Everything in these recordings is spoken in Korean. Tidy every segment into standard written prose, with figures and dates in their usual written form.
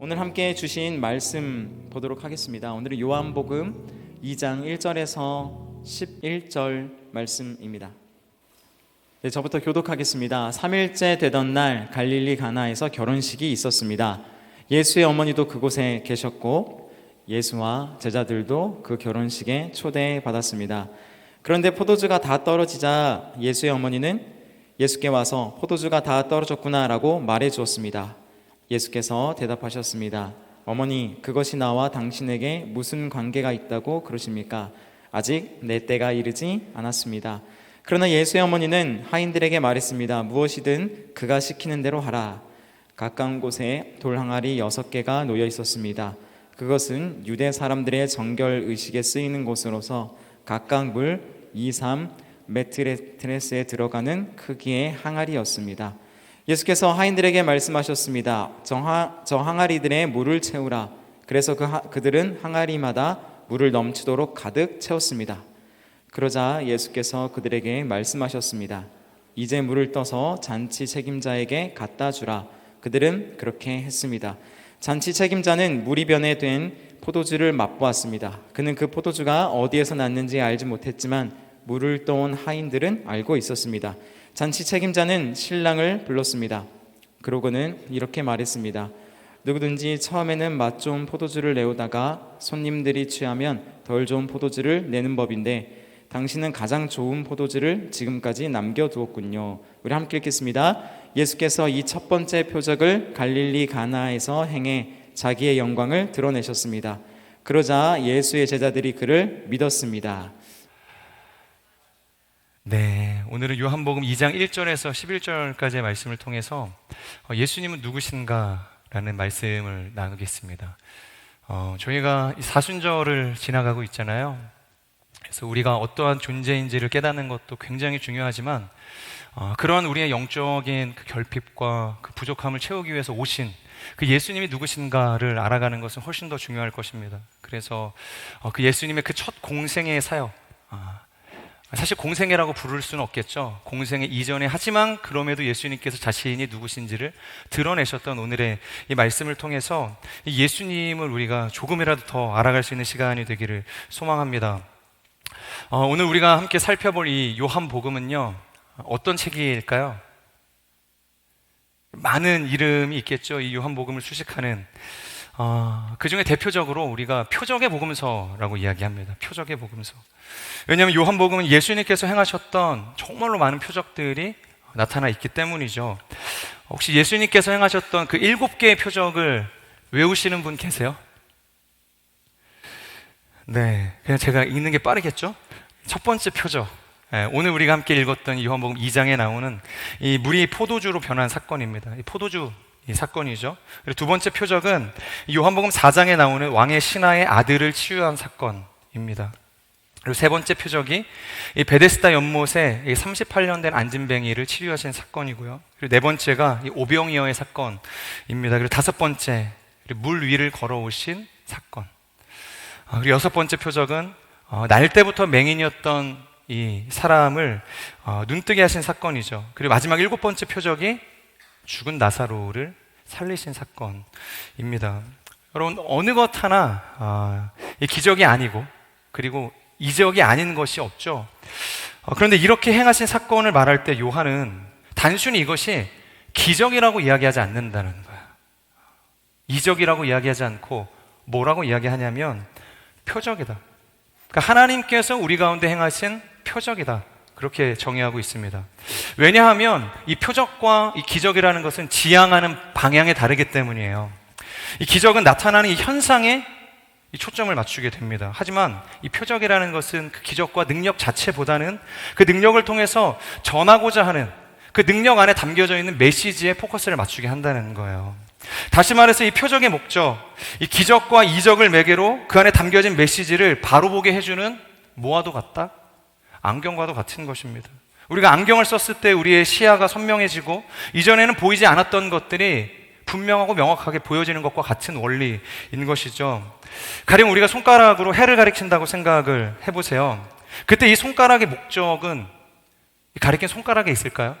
오늘 함께 주신 말씀 보도록 하겠습니다. 오늘은 요한복음 2장 1절에서 11절 말씀입니다. 네, 저부터 교독하겠습니다. 3일째 되던 날 갈릴리 가나에서 결혼식이 있었습니다. 예수의 어머니도 그곳에 계셨고 예수와 제자들도 그 결혼식에 초대받았습니다. 그런데 포도주가 다 떨어지자 예수의 어머니는 예수께 와서 포도주가 다 떨어졌구나 라고 말해 주었습니다. 예수께서 대답하셨습니다. 어머니, 그것이 나와 당신에게 무슨 관계가 있다고 그러십니까? 아직 내 때가 이르지 않았습니다. 그러나 예수의 어머니는 하인들에게 말했습니다. 무엇이든 그가 시키는 대로 하라. 가까운 곳에 돌 항아리 6개가 놓여 있었습니다. 그것은 유대 사람들의 정결 의식에 쓰이는 곳으로서 각각 물 2-3 메트레스에 들어가는 크기의 항아리였습니다. 예수께서 하인들에게 말씀하셨습니다. 저 항아리들의 물을 채우라. 그래서 그들은 항아리마다 물을 넘치도록 가득 채웠습니다. 그러자 예수께서 그들에게 말씀하셨습니다. 이제 물을 떠서 잔치 책임자에게 갖다 주라. 그들은 그렇게 했습니다. 잔치 책임자는 무리변에 된 포도주를 맛보았습니다. 그는 그 포도주가 어디에서 났는지 알지 못했지만 물을 떠온 하인들은 알고 있었습니다. 잔치 책임자는 신랑을 불렀습니다. 그러고는 이렇게 말했습니다. 누구든지 처음에는 맛 좋은 포도주를 내오다가 손님들이 취하면 덜 좋은 포도주를 내는 법인데 당신은 가장 좋은 포도주를 지금까지 남겨두었군요. 우리 함께 읽겠습니다. 예수께서 이 첫 번째 표적을 갈릴리 가나에서 행해 자기의 영광을 드러내셨습니다. 그러자 예수의 제자들이 그를 믿었습니다. 네, 오늘은 요한복음 2장 1절에서 11절까지의 말씀을 통해서 예수님은 누구신가라는 말씀을 나누겠습니다. 저희가 사순절을 지나가고 있잖아요. 그래서 우리가 어떠한 존재인지를 깨닫는 것도 굉장히 중요하지만 그런 우리의 영적인 그 결핍과 그 부족함을 채우기 위해서 오신 그 예수님이 누구신가를 알아가는 것은 훨씬 더 중요할 것입니다. 그래서 그 예수님의 그 첫 공생애의 사역, 사실 공생애라고 부를 수는 없겠죠. 공생애 이전에, 하지만 그럼에도 예수님께서 자신이 누구신지를 드러내셨던 오늘의 이 말씀을 통해서 이 예수님을 우리가 조금이라도 더 알아갈 수 있는 시간이 되기를 소망합니다. 오늘 우리가 함께 살펴볼 이 요한복음은요, 어떤 책일까요? 많은 이름이 있겠죠. 이 요한복음을 수식하는 그 중에 대표적으로 우리가 표적의 복음서라고 이야기합니다. 표적의 복음서. 왜냐하면 요한복음은 예수님께서 행하셨던 정말로 많은 표적들이 나타나 있기 때문이죠. 혹시 예수님께서 행하셨던 그 7개의 표적을 외우시는 분 계세요? 네, 그냥 제가 읽는 게 빠르겠죠? 첫 번째 표적, 오늘 우리가 함께 읽었던 이 요한복음 2장에 나오는 이 물이 포도주로 변한 사건입니다. 이 포도주 이 사건이죠. 그리고 두 번째 표적은 요한복음 4장에 나오는 왕의 신하의 아들을 치유한 사건입니다. 그리고 세 번째 표적이 이 베데스다 연못에 38년 된 안진뱅이를 치유하신 사건이고요. 그리고 네 번째가 이 오병이어의 사건입니다. 그리고 다섯 번째, 물 위를 걸어오신 사건. 그리고 여섯 번째 표적은 날 때부터 맹인이었던 이 사람을 눈뜨게 하신 사건이죠. 그리고 마지막 일곱 번째 표적이 죽은 나사로를 살리신 사건입니다. 여러분, 어느 것 하나 이 기적이 아니고 그리고 이적이 아닌 것이 없죠. 그런데 이렇게 행하신 사건을 말할 때 요한은 단순히 이것이 기적이라고 이야기하지 않는다는 거야. 이적이라고 이야기하지 않고 뭐라고 이야기하냐면 표적이다. 그러니까 하나님께서 우리 가운데 행하신 표적이다. 그렇게 정의하고 있습니다. 왜냐하면 이 표적과 이 기적이라는 것은 지향하는 방향이 다르기 때문이에요. 이 기적은 나타나는 이 현상에 이 초점을 맞추게 됩니다. 하지만 이 표적이라는 것은 그 기적과 능력 자체보다는 그 능력을 통해서 전하고자 하는 그 능력 안에 담겨져 있는 메시지에 포커스를 맞추게 한다는 거예요. 다시 말해서 이 표적의 목적, 이 기적과 이적을 매개로 그 안에 담겨진 메시지를 바로 보게 해주는 뭐와도 같다? 안경과도 같은 것입니다. 우리가 안경을 썼을 때 우리의 시야가 선명해지고 이전에는 보이지 않았던 것들이 분명하고 명확하게 보여지는 것과 같은 원리인 것이죠. 가령 우리가 손가락으로 해를 가리킨다고 생각을 해보세요. 그때 이 손가락의 목적은 가리킨 손가락에 있을까요?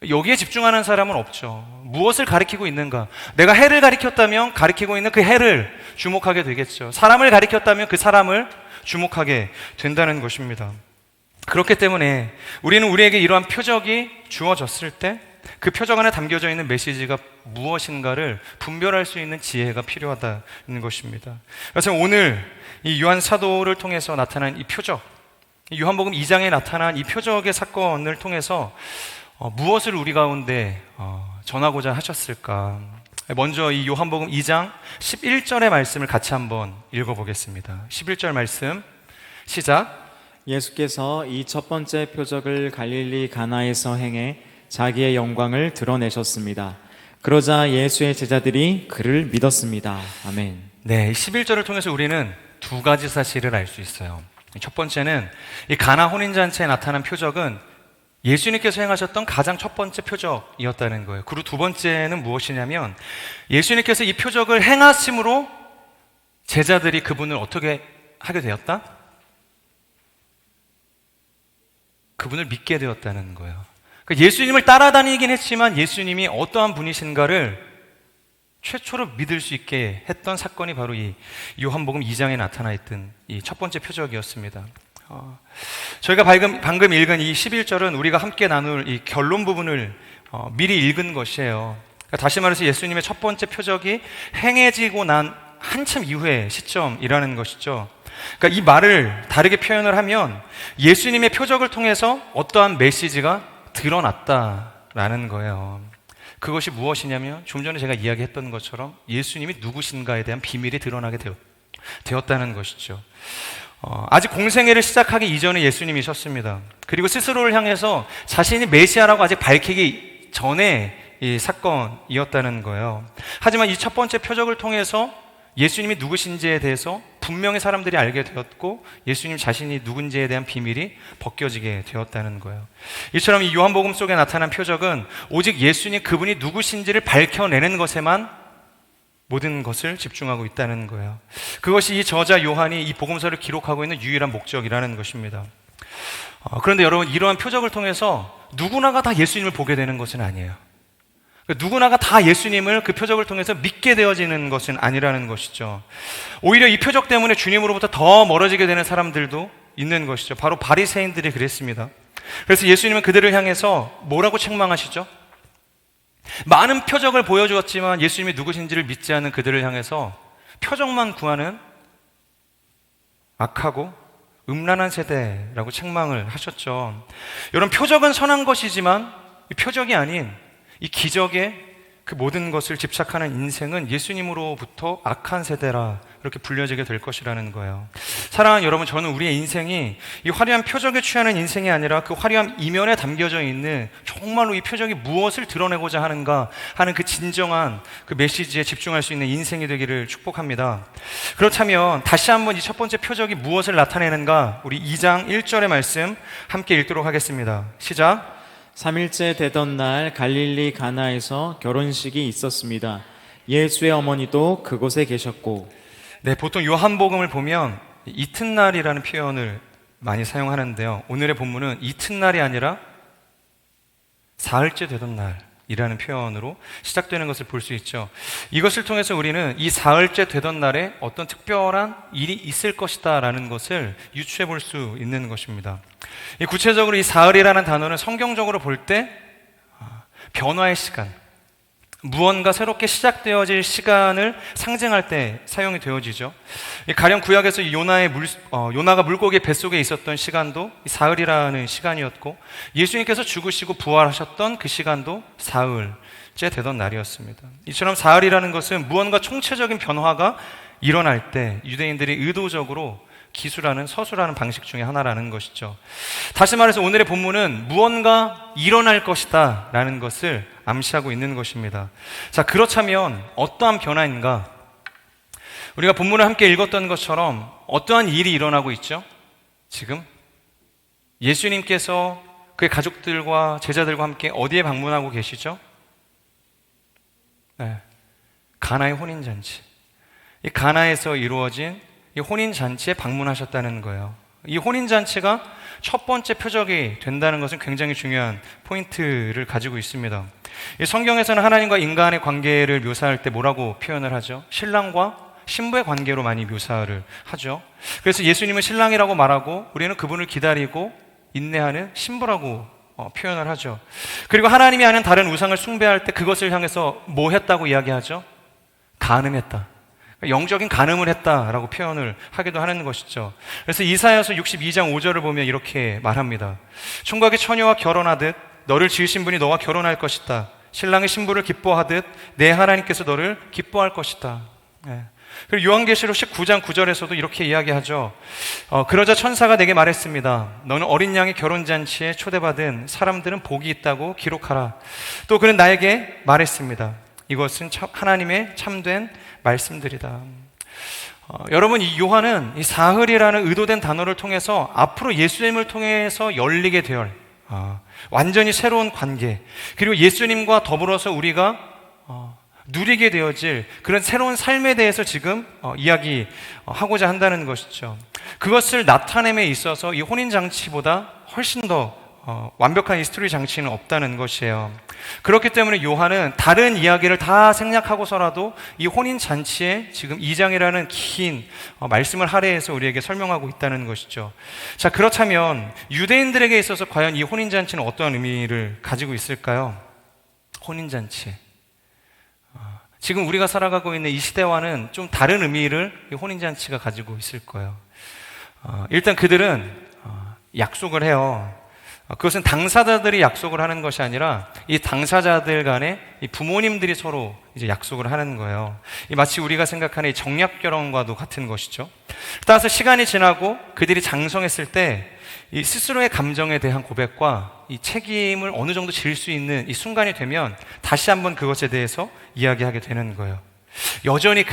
여기에 집중하는 사람은 없죠. 무엇을 가리키고 있는가? 내가 해를 가리켰다면 가리키고 있는 그 해를 주목하게 되겠죠. 사람을 가리켰다면 그 사람을 주목하게 된다는 것입니다. 그렇기 때문에 우리는 우리에게 이러한 표적이 주어졌을 때 그 표적 안에 담겨져 있는 메시지가 무엇인가를 분별할 수 있는 지혜가 필요하다는 것입니다. 그래서 오늘 이 요한 사도를 통해서 나타난 이 표적, 요한복음 2장에 나타난 이 표적의 사건을 통해서 무엇을 우리 가운데 전하고자 하셨을까? 먼저 이 요한복음 2장 11절의 말씀을 같이 한번 읽어보겠습니다. 11절 말씀 시작. 예수께서 이 첫 번째 표적을 갈릴리 가나에서 행해 자기의 영광을 드러내셨습니다. 그러자 예수의 제자들이 그를 믿었습니다. 아멘. 네, 11절을 통해서 우리는 두 가지 사실을 알 수 있어요. 첫 번째는 이 가나 혼인잔치에 나타난 표적은 예수님께서 행하셨던 가장 첫 번째 표적이었다는 거예요. 그리고 두 번째는 무엇이냐면 예수님께서 이 표적을 행하심으로 제자들이 그분을 어떻게 하게 되었다? 그분을 믿게 되었다는 거예요. 그러니까 예수님을 따라다니긴 했지만 예수님이 어떠한 분이신가를 최초로 믿을 수 있게 했던 사건이 바로 이 요한복음 2장에 나타나 있던 이 첫 번째 표적이었습니다. 저희가 방금 읽은 이 11절은 우리가 함께 나눌 이 결론 부분을 미리 읽은 것이에요. 그러니까 다시 말해서 예수님의 첫 번째 표적이 행해지고 난 한참 이후의 시점이라는 것이죠. 그러니까 이 말을 다르게 표현을 하면 예수님의 표적을 통해서 어떠한 메시지가 드러났다라는 거예요. 그것이 무엇이냐면 좀 전에 제가 이야기했던 것처럼 예수님이 누구신가에 대한 비밀이 드러나게 되었다는 것이죠. 아직 공생애를 시작하기 이전에 예수님이셨습니다. 그리고 스스로를 향해서 자신이 메시아라고 아직 밝히기 전에 이 사건이었다는 거예요. 하지만 이 첫 번째 표적을 통해서 예수님이 누구신지에 대해서 분명히 사람들이 알게 되었고 예수님 자신이 누군지에 대한 비밀이 벗겨지게 되었다는 거예요. 이처럼 이 요한복음 속에 나타난 표적은 오직 예수님 그분이 누구신지를 밝혀내는 것에만 모든 것을 집중하고 있다는 거예요. 그것이 이 저자 요한이 이 복음서를 기록하고 있는 유일한 목적이라는 것입니다. 그런데 여러분, 이러한 표적을 통해서 누구나가 다 예수님을 보게 되는 것은 아니에요. 누구나가 다 예수님을 그 표적을 통해서 믿게 되어지는 것은 아니라는 것이죠. 오히려 이 표적 때문에 주님으로부터 더 멀어지게 되는 사람들도 있는 것이죠. 바로 바리새인들이 그랬습니다. 그래서 예수님은 그들을 향해서 뭐라고 책망하시죠? 많은 표적을 보여주었지만 예수님이 누구신지를 믿지 않는 그들을 향해서 표적만 구하는 악하고 음란한 세대라고 책망을 하셨죠. 여러분, 표적은 선한 것이지만 이 표적이 아닌 이 기적에 그 모든 것을 집착하는 인생은 예수님으로부터 악한 세대라 이렇게 불려지게 될 것이라는 거예요. 사랑하는 여러분, 저는 우리의 인생이 이 화려한 표적에 취하는 인생이 아니라 그 화려한 이면에 담겨져 있는 정말로 이 표적이 무엇을 드러내고자 하는가 하는 그 진정한 그 메시지에 집중할 수 있는 인생이 되기를 축복합니다. 그렇다면 다시 한번 이 첫 번째 표적이 무엇을 나타내는가, 우리 2장 1절의 말씀 함께 읽도록 하겠습니다. 시작. 3일째 되던 날 갈릴리 가나에서 결혼식이 있었습니다. 예수의 어머니도 그곳에 계셨고. 네, 보통 요한복음을 보면 이튿날이라는 표현을 많이 사용하는데요. 오늘의 본문은 이튿날이 아니라 사흘째 되던 날이라는 표현으로 시작되는 것을 볼 수 있죠. 이것을 통해서 우리는 이 사흘째 되던 날에 어떤 특별한 일이 있을 것이다 라는 것을 유추해 볼 수 있는 것입니다. 구체적으로 이 사흘이라는 단어는 성경적으로 볼 때 변화의 시간, 무언가 새롭게 시작되어질 시간을 상징할 때 사용이 되어지죠. 가령 구약에서 요나가 물고기 뱃속에 있었던 시간도 사흘이라는 시간이었고, 예수님께서 죽으시고 부활하셨던 그 시간도 사흘째 되던 날이었습니다. 이처럼 사흘이라는 것은 무언가 총체적인 변화가 일어날 때 유대인들이 의도적으로 기수라는 서술하는 방식 중에 하나라는 것이죠. 다시 말해서 오늘의 본문은 무언가 일어날 것이다 라는 것을 암시하고 있는 것입니다. 자, 그렇다면 어떠한 변화인가? 우리가 본문을 함께 읽었던 것처럼 어떠한 일이 일어나고 있죠? 지금 예수님께서 그의 가족들과 제자들과 함께 어디에 방문하고 계시죠? 네, 가나의 혼인잔치. 이 가나에서 이루어진 이 혼인잔치에 방문하셨다는 거예요. 이 혼인잔치가 첫 번째 표적이 된다는 것은 굉장히 중요한 포인트를 가지고 있습니다. 이 성경에서는 하나님과 인간의 관계를 묘사할 때 뭐라고 표현을 하죠? 신랑과 신부의 관계로 많이 묘사를 하죠. 그래서 예수님은 신랑이라고 말하고 우리는 그분을 기다리고 인내하는 신부라고 표현을 하죠. 그리고 하나님이 아는 다른 우상을 숭배할 때 그것을 향해서 뭐 했다고 이야기하죠? 간음했다. 영적인 간음을 했다라고 표현을 하기도 하는 것이죠. 그래서 이사야서 62장 5절을 보면 이렇게 말합니다. 총각이 처녀와 결혼하듯 너를 지으신 분이 너와 결혼할 것이다. 신랑이 신부를 기뻐하듯 내 하나님께서 너를 기뻐할 것이다. 그리고 요한계시록 19장 9절에서도 이렇게 이야기하죠. 그러자 천사가 내게 말했습니다. 너는 어린 양의 결혼잔치에 초대받은 사람들은 복이 있다고 기록하라. 또 그는 나에게 말했습니다. 이것은 하나님의 참된 말씀들이다. 여러분, 이 요한은 이 사흘이라는 의도된 단어를 통해서 앞으로 예수님을 통해서 열리게 될 완전히 새로운 관계, 그리고 예수님과 더불어서 우리가 누리게 되어질 그런 새로운 삶에 대해서 지금 이야기하고자 한다는 것이죠. 그것을 나타냄에 있어서 이 혼인잔치보다 훨씬 더 완벽한 이 스토리 장치는 없다는 것이에요. 그렇기 때문에 요한은 다른 이야기를 다 생략하고서라도 이 혼인잔치에 지금 2장이라는 긴 말씀을 할애해서 우리에게 설명하고 있다는 것이죠. 자, 그렇다면 유대인들에게 있어서 과연 이 혼인잔치는 어떠한 의미를 가지고 있을까요? 혼인잔치, 지금 우리가 살아가고 있는 이 시대와는 좀 다른 의미를 이 혼인잔치가 가지고 있을 거예요. 일단 그들은 약속을 해요. 그것은 당사자들이 약속을 하는 것이 아니라 이 당사자들 간에 이 부모님들이 서로 이제 약속을 하는 거예요. 마치 우리가 생각하는 이 정략 결혼과도 같은 것이죠. 따라서 시간이 지나고 그들이 장성했을 때 이 스스로의 감정에 대한 고백과 이 책임을 어느 정도 질 수 있는 이 순간이 되면 다시 한번 그것에 대해서 이야기하게 되는 거예요. 여전히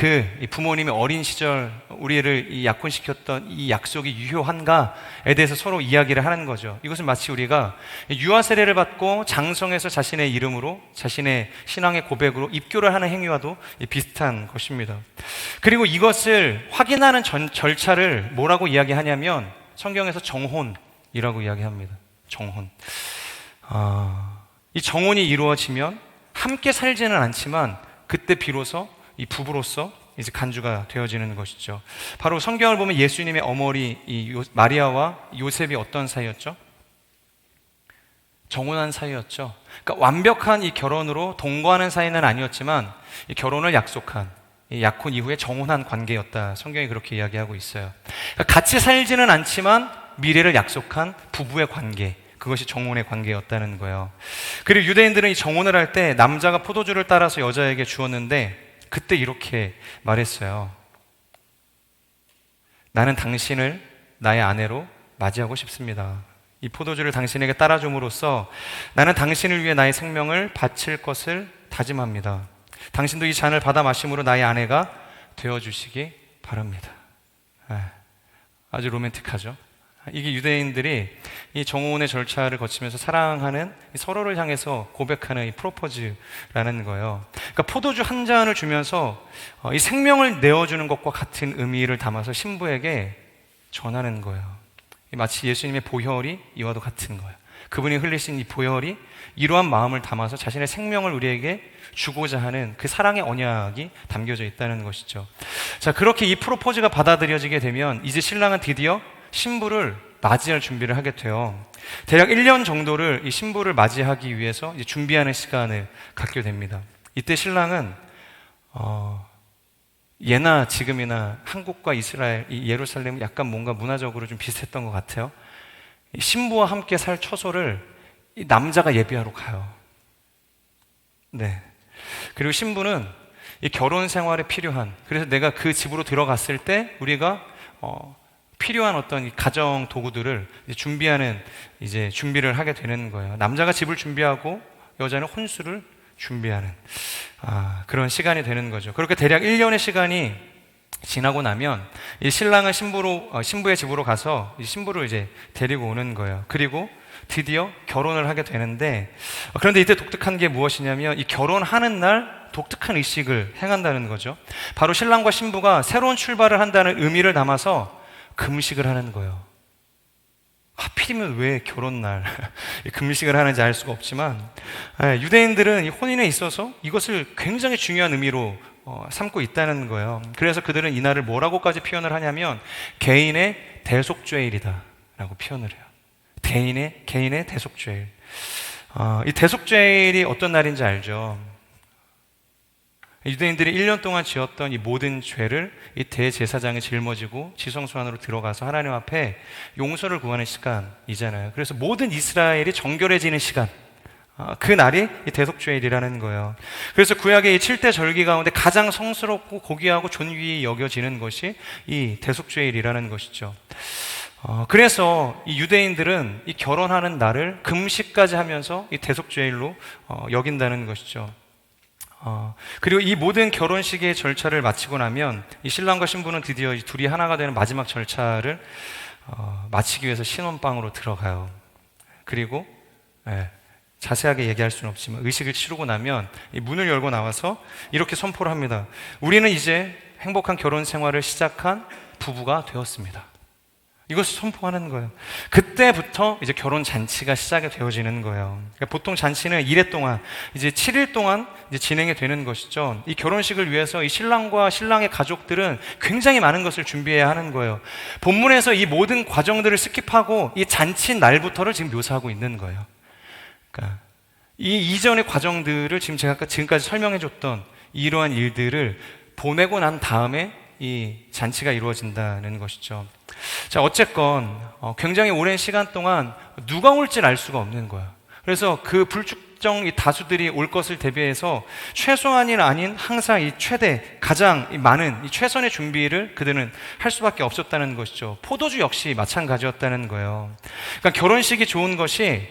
이 부모님의 어린 시절 우리를 이 약혼시켰던 이 약속이 유효한가에 대해서 서로 이야기를 하는 거죠. 이것은 마치 우리가 유아 세례를 받고 장성해서 자신의 이름으로 자신의 신앙의 고백으로 입교를 하는 행위와도 비슷한 것입니다. 그리고 이것을 확인하는 절차를 뭐라고 이야기하냐면 성경에서 정혼이라고 이야기합니다. 정혼. 이 정혼이 이루어지면 함께 살지는 않지만 그때 비로소 이 부부로서 이제 간주가 되어지는 것이죠. 바로 성경을 보면 예수님의 어머니 마리아와 요셉이 어떤 사이였죠? 정혼한 사이였죠. 그러니까 완벽한 이 결혼으로 동거하는 사이는 아니었지만 이 결혼을 약속한 이 약혼 이후에 정혼한 관계였다. 성경이 그렇게 이야기하고 있어요. 그러니까 같이 살지는 않지만 미래를 약속한 부부의 관계, 그것이 정혼의 관계였다는 거예요. 그리고 유대인들은 이 정혼을 할 때 남자가 포도주를 따라서 여자에게 주었는데 그때 이렇게 말했어요. 나는 당신을 나의 아내로 맞이하고 싶습니다. 이 포도주를 당신에게 따라줌으로써 나는 당신을 위해 나의 생명을 바칠 것을 다짐합니다. 당신도 이 잔을 받아 마심으로 나의 아내가 되어주시기 바랍니다. 아주 로맨틱하죠. 이게 유대인들이 이 정혼의 절차를 거치면서 사랑하는 서로를 향해서 고백하는 이 프로포즈라는 거예요. 그러니까 포도주 한 잔을 주면서 이 생명을 내어주는 것과 같은 의미를 담아서 신부에게 전하는 거예요. 마치 예수님의 보혈이 이와도 같은 거예요. 그분이 흘리신 이 보혈이 이러한 마음을 담아서 자신의 생명을 우리에게 주고자 하는 그 사랑의 언약이 담겨져 있다는 것이죠. 자, 그렇게 이 프로포즈가 받아들여지게 되면 이제 신랑은 드디어 신부를 맞이할 준비를 하게 돼요. 대략 1년 정도를 이 신부를 맞이하기 위해서 이제 준비하는 시간을 갖게 됩니다. 이때 신랑은 예나 지금이나 한국과 이스라엘, 이 예루살렘은 약간 뭔가 문화적으로 좀 비슷했던 것 같아요. 이 신부와 함께 살 처소를 이 남자가 예비하러 가요. 네. 그리고 신부는 이 결혼 생활에 필요한, 그래서 내가 그 집으로 들어갔을 때 우리가 필요한 어떤 이 가정 도구들을 이제 준비를 하게 되는 거예요. 남자가 집을 준비하고 여자는 혼수를 준비하는 그런 시간이 되는 거죠. 그렇게 대략 1년의 시간이 지나고 나면 이 신랑은 신부의 집으로 가서 이 신부를 이제 데리고 오는 거예요. 그리고 드디어 결혼을 하게 되는데, 그런데 이때 독특한 게 무엇이냐면 이 결혼하는 날 독특한 의식을 행한다는 거죠. 바로 신랑과 신부가 새로운 출발을 한다는 의미를 담아서 금식을 하는 거예요. 하필이면 왜 결혼날 금식을 하는지 알 수가 없지만 유대인들은 이 혼인에 있어서 이것을 굉장히 중요한 의미로 삼고 있다는 거예요. 그래서 그들은 이 날을 뭐라고까지 표현을 하냐면 개인의 대속죄일이다 라고 표현을 해요. 개인의 대속죄일. 이 대속죄일이 어떤 날인지 알죠? 유대인들이 1년 동안 지었던 이 모든 죄를 이 대제사장이 짊어지고 지성소 안으로 들어가서 하나님 앞에 용서를 구하는 시간이잖아요. 그래서 모든 이스라엘이 정결해지는 시간, 그 날이 이 대속죄일이라는 거예요. 그래서 구약의 이 7대 절기 가운데 가장 성스럽고 고귀하고 존귀히 여겨지는 것이 이 대속죄일이라는 것이죠. 그래서 이 유대인들은 이 결혼하는 날을 금식까지 하면서 이 대속죄일로 여긴다는 것이죠. 그리고 이 모든 결혼식의 절차를 마치고 나면 이 신랑과 신부는 드디어 이 둘이 하나가 되는 마지막 절차를 마치기 위해서 신혼방으로 들어가요. 그리고 자세하게 얘기할 수는 없지만 의식을 치르고 나면 이 문을 열고 나와서 이렇게 선포를 합니다. 우리는 이제 행복한 결혼 생활을 시작한 부부가 되었습니다. 이것을 선포하는 거예요. 그때부터 이제 결혼 잔치가 시작이 되어지는 거예요. 그러니까 보통 잔치는 1회 동안, 이제 7일 동안 이제 진행이 되는 것이죠. 이 결혼식을 위해서 이 신랑과 신랑의 가족들은 굉장히 많은 것을 준비해야 하는 거예요. 본문에서 이 모든 과정들을 스킵하고 이 잔치 날부터를 지금 묘사하고 있는 거예요. 그러니까 이 이전의 과정들을 지금 제가 지금까지 설명해줬던 이러한 일들을 보내고 난 다음에 이 잔치가 이루어진다는 것이죠. 자, 어쨌건 굉장히 오랜 시간 동안 누가 올지를 알 수가 없는 거야. 그래서 그 불특정 이 다수들이 올 것을 대비해서 최소한이 아닌 항상 이 최대 가장 많은 이 최선의 준비를 그들은 할 수밖에 없었다는 것이죠. 포도주 역시 마찬가지였다는 거예요. 그러니까 결혼식이 좋은 것이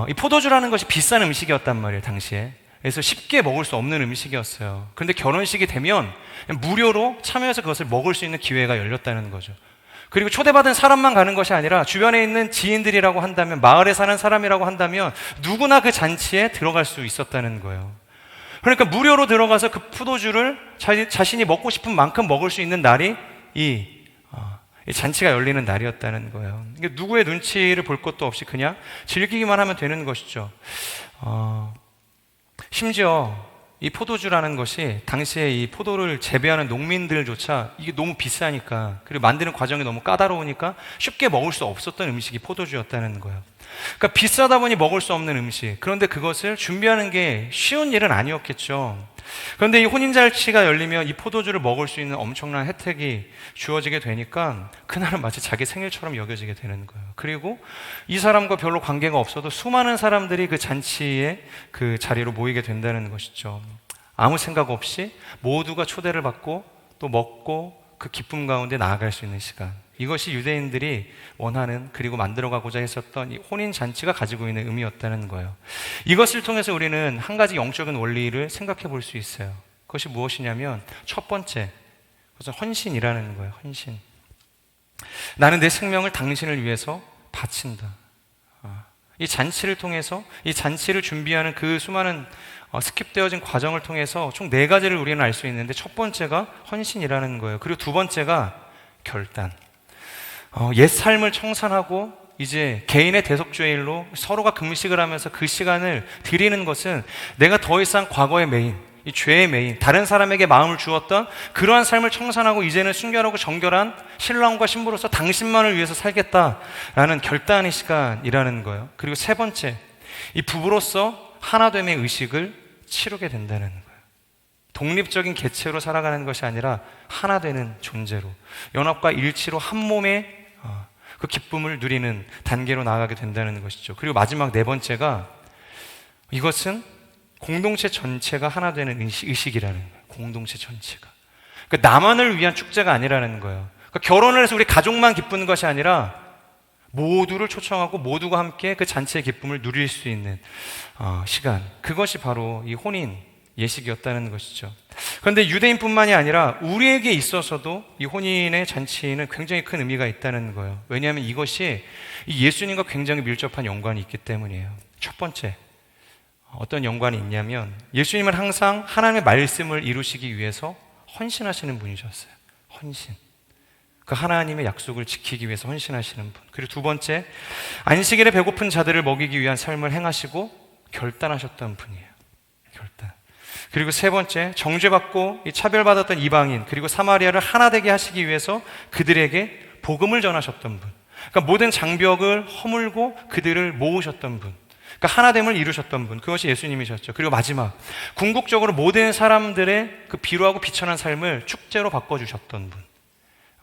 이 포도주라는 것이 비싼 음식이었단 말이에요, 당시에. 그래서 쉽게 먹을 수 없는 음식이었어요. 그런데 결혼식이 되면 무료로 참여해서 그것을 먹을 수 있는 기회가 열렸다는 거죠. 그리고 초대받은 사람만 가는 것이 아니라 주변에 있는 지인들이라고 한다면, 마을에 사는 사람이라고 한다면 누구나 그 잔치에 들어갈 수 있었다는 거예요. 그러니까 무료로 들어가서 그 포도주를 자신이 먹고 싶은 만큼 먹을 수 있는 날이 이 잔치가 열리는 날이었다는 거예요. 누구의 눈치를 볼 것도 없이 그냥 즐기기만 하면 되는 것이죠. 심지어 이 포도주라는 것이 당시에 이 포도를 재배하는 농민들조차 이게 너무 비싸니까, 그리고 만드는 과정이 너무 까다로우니까 쉽게 먹을 수 없었던 음식이 포도주였다는 거예요. 그러니까 비싸다 보니 먹을 수 없는 음식, 그런데 그것을 준비하는 게 쉬운 일은 아니었겠죠. 그런데 이 혼인잔치가 열리면 이 포도주를 먹을 수 있는 엄청난 혜택이 주어지게 되니까 그날은 마치 자기 생일처럼 여겨지게 되는 거예요. 그리고 이 사람과 별로 관계가 없어도 수많은 사람들이 그 잔치에 그 자리로 모이게 된다는 것이죠. 아무 생각 없이 모두가 초대를 받고 또 먹고 그 기쁨 가운데 나아갈 수 있는 시간, 이것이 유대인들이 원하는, 그리고 만들어가고자 했었던 이 혼인잔치가 가지고 있는 의미였다는 거예요. 이것을 통해서 우리는 한 가지 영적인 원리를 생각해 볼 수 있어요. 그것이 무엇이냐면 첫 번째, 그것은 헌신이라는 거예요. 헌신. 나는 내 생명을 당신을 위해서 바친다. 이 잔치를 통해서, 이 잔치를 준비하는 그 수많은 스킵되어진 과정을 통해서 총 4가지를 우리는 알 수 있는데, 첫 번째가 헌신이라는 거예요. 그리고 두 번째가 결단. 옛 삶을 청산하고 이제 개인의 대속죄일로 서로가 금식을 하면서 그 시간을 드리는 것은 내가 더 이상 과거의 메인, 이 죄의 메인, 다른 사람에게 마음을 주었던 그러한 삶을 청산하고 이제는 순결하고 정결한 신랑과 신부로서 당신만을 위해서 살겠다라는 결단의 시간이라는 거예요. 그리고 세 번째, 이 부부로서 하나됨의 의식을 치르게 된다는 거예요. 독립적인 개체로 살아가는 것이 아니라 하나 되는 존재로, 연합과 일치로 한 몸의 그 기쁨을 누리는 단계로 나아가게 된다는 것이죠. 그리고 마지막 4번째가, 이것은 공동체 전체가 하나 되는 의식이라는 거예요. 공동체 전체가. 그러니까 나만을 위한 축제가 아니라는 거예요. 그러니까 결혼을 해서 우리 가족만 기쁘는 것이 아니라 모두를 초청하고 모두가 함께 그 잔치의 기쁨을 누릴 수 있는 시간, 그것이 바로 이 혼인 예식이었다는 것이죠. 그런데 유대인뿐만이 아니라 우리에게 있어서도 이 혼인의 잔치는 굉장히 큰 의미가 있다는 거예요. 왜냐하면 이것이 이 예수님과 굉장히 밀접한 연관이 있기 때문이에요. 첫 번째, 어떤 연관이 있냐면 예수님은 항상 하나님의 말씀을 이루시기 위해서 헌신하시는 분이셨어요. 헌신. 그 하나님의 약속을 지키기 위해서 헌신하시는 분. 그리고 두 번째, 안식일에 배고픈 자들을 먹이기 위한 삶을 행하시고 결단하셨던 분이에요. 결단. 그리고 세 번째, 정죄받고 차별받았던 이방인 그리고 사마리아를 하나 되게 하시기 위해서 그들에게 복음을 전하셨던 분. 그러니까 모든 장벽을 허물고 그들을 모으셨던 분. 그러니까 하나됨을 이루셨던 분. 그것이 예수님이셨죠. 그리고 마지막, 궁극적으로 모든 사람들의 그 비루하고 비천한 삶을 축제로 바꿔주셨던 분.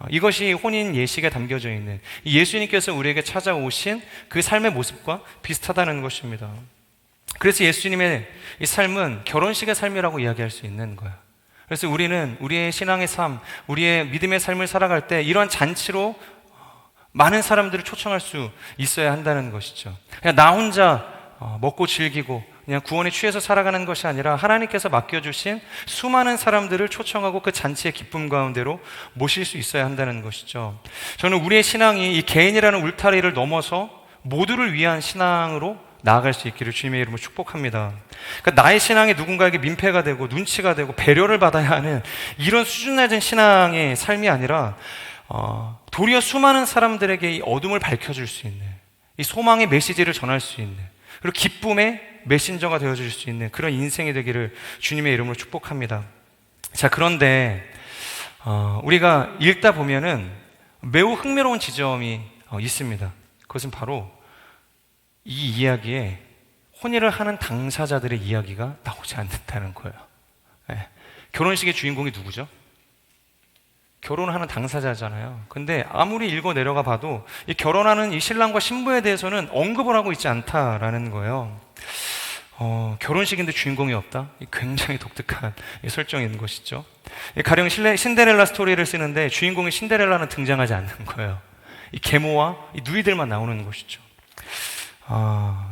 이것이 혼인 예식에 담겨져 있는 예수님께서 우리에게 찾아오신 그 삶의 모습과 비슷하다는 것입니다. 그래서 예수님의 이 삶은 결혼식의 삶이라고 이야기할 수 있는 거야. 그래서 우리는 우리의 신앙의 삶, 우리의 믿음의 삶을 살아갈 때 이러한 잔치로 많은 사람들을 초청할 수 있어야 한다는 것이죠. 그냥 나 혼자 먹고 즐기고 그냥 구원에 취해서 살아가는 것이 아니라 하나님께서 맡겨주신 수많은 사람들을 초청하고 그 잔치의 기쁨 가운데로 모실 수 있어야 한다는 것이죠. 저는 우리의 신앙이 이 개인이라는 울타리를 넘어서 모두를 위한 신앙으로 나아갈 수 있기를 주님의 이름으로 축복합니다. 그러니까 나의 신앙이 누군가에게 민폐가 되고 눈치가 되고 배려를 받아야 하는 이런 수준 낮은 신앙의 삶이 아니라 도리어 수많은 사람들에게 이 어둠을 밝혀줄 수 있는, 이 소망의 메시지를 전할 수 있는, 그리고 기쁨의 메신저가 되어줄 수 있는 그런 인생이 되기를 주님의 이름으로 축복합니다. 자, 그런데 우리가 읽다 보면은 매우 흥미로운 지점이 있습니다. 그것은 바로 이 이야기에 혼인을 하는 당사자들의 이야기가 나오지 않는다는 거예요. 네. 결혼식의 주인공이 누구죠? 결혼하는 당사자잖아요. 근데 아무리 읽어 내려가 봐도 이 결혼하는 이 신랑과 신부에 대해서는 언급을 하고 있지 않다라는 거예요. 결혼식인데 주인공이 없다? 굉장히 독특한 설정인 것이죠. 가령 신데렐라 스토리를 쓰는데 주인공인 신데렐라는 등장하지 않는 거예요. 이 계모와 이 누이들만 나오는 것이죠.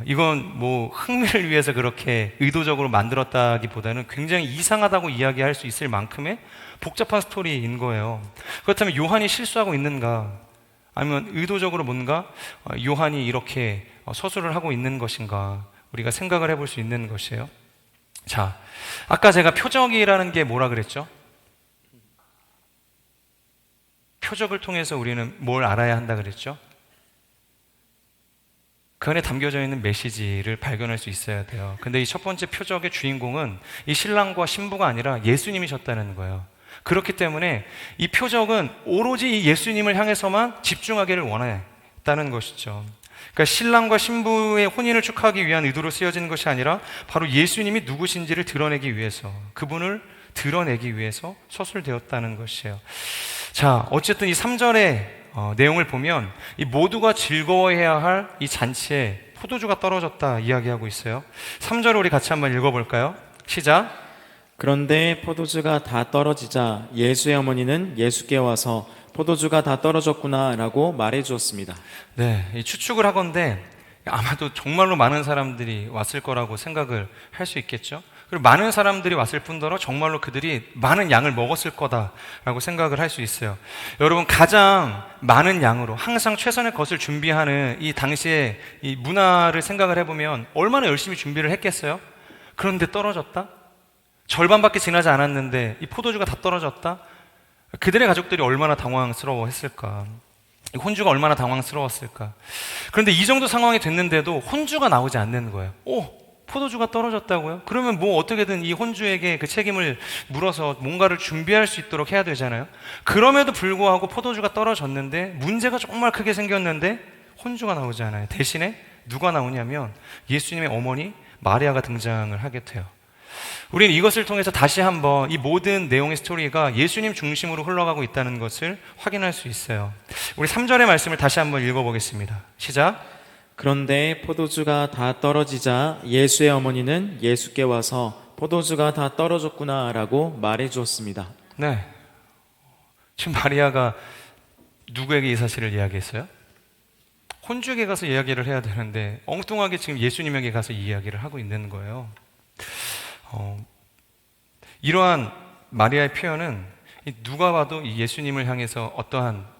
이건 뭐 흥미를 위해서 그렇게 의도적으로 만들었다기보다는 굉장히 이상하다고 이야기할 수 있을 만큼의 복잡한 스토리인 거예요. 그렇다면 요한이 실수하고 있는가? 아니면 의도적으로 뭔가 요한이 이렇게 서술을 하고 있는 것인가? 우리가 생각을 해볼 수 있는 것이에요. 자, 아까 제가 표적이라는 게 뭐라 그랬죠? 표적을 통해서 우리는 뭘 알아야 한다 그랬죠? 그 안에 담겨져 있는 메시지를 발견할 수 있어야 돼요. 근데 이 첫 번째 표적의 주인공은 이 신랑과 신부가 아니라 예수님이셨다는 거예요. 그렇기 때문에 이 표적은 오로지 이 예수님을 향해서만 집중하기를 원했다는 것이죠. 그러니까 신랑과 신부의 혼인을 축하하기 위한 의도로 쓰여진 것이 아니라 바로 예수님이 누구신지를 드러내기 위해서, 그분을 드러내기 위해서 서술되었다는 것이에요. 자, 어쨌든 이 3절의 내용을 보면 이 모두가 즐거워해야 할 이 잔치에 포도주가 떨어졌다 이야기하고 있어요. 3절을 우리 같이 한번 읽어볼까요? 시작. 그런데 포도주가 다 떨어지자 예수의 어머니는 예수께 와서 포도주가 다 떨어졌구나 라고 말해 주었습니다. 네, 이 추측을 하건대 아마도 정말로 많은 사람들이 왔을 거라고 생각을 할 수 있겠죠. 그리고 많은 사람들이 왔을 뿐더러 정말로 그들이 많은 양을 먹었을 거다라고 생각을 할 수 있어요. 여러분, 가장 많은 양으로 항상 최선의 것을 준비하는 이 당시의 이 문화를 생각을 해보면 얼마나 열심히 준비를 했겠어요? 그런데 떨어졌다? 절반밖에 지나지 않았는데 이 포도주가 다 떨어졌다? 그들의 가족들이 얼마나 당황스러워했을까? 혼주가 얼마나 당황스러웠을까? 그런데 이 정도 상황이 됐는데도 혼주가 나오지 않는 거예요. 포도주가 떨어졌다고요? 그러면 뭐 어떻게든 이 혼주에게 그 책임을 물어서 뭔가를 준비할 수 있도록 해야 되잖아요. 그럼에도 불구하고 포도주가 떨어졌는데 문제가 정말 크게 생겼는데 혼주가 나오지 않아요. 대신에 누가 나오냐면 예수님의 어머니 마리아가 등장을 하게 돼요. 우리는 이것을 통해서 다시 한번 이 모든 내용의 스토리가 예수님 중심으로 흘러가고 있다는 것을 확인할 수 있어요. 우리 3절의 말씀을 다시 한번 읽어보겠습니다. 시작. 그런데 포도주가 다 떨어지자 예수의 어머니는 예수께 와서 포도주가 다 떨어졌구나 라고 말해 주었습니다. 네, 지금 마리아가 누구에게 이 사실을 이야기했어요? 혼주에게 가서 이야기를 해야 되는데 엉뚱하게 지금 예수님에게 가서 이 이야기를 하고 있는 거예요. 이러한 마리아의 표현은 누가 봐도 이 예수님을 향해서 어떠한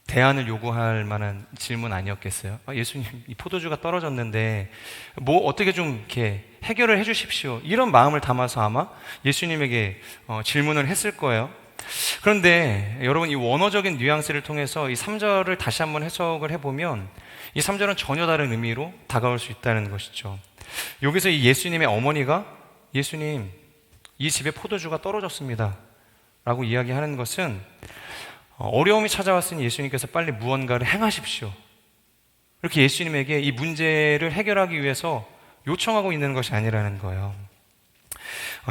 대안을 요구할 만한 질문 아니었겠어요? 예수님, 이 포도주가 떨어졌는데 뭐 어떻게 좀 이렇게 해결을 해주십시오. 이런 마음을 담아서 아마 예수님에게 질문을 했을 거예요. 그런데 여러분 이 원어적인 뉘앙스를 통해서 이 3절을 다시 한번 해석을 해보면 이 3절은 전혀 다른 의미로 다가올 수 있다는 것이죠. 여기서 이 예수님의 어머니가 예수님, 이 집에 포도주가 떨어졌습니다 라고 이야기하는 것은 어려움이 찾아왔으니 예수님께서 빨리 무언가를 행하십시오, 이렇게 예수님에게 이 문제를 해결하기 위해서 요청하고 있는 것이 아니라는 거예요.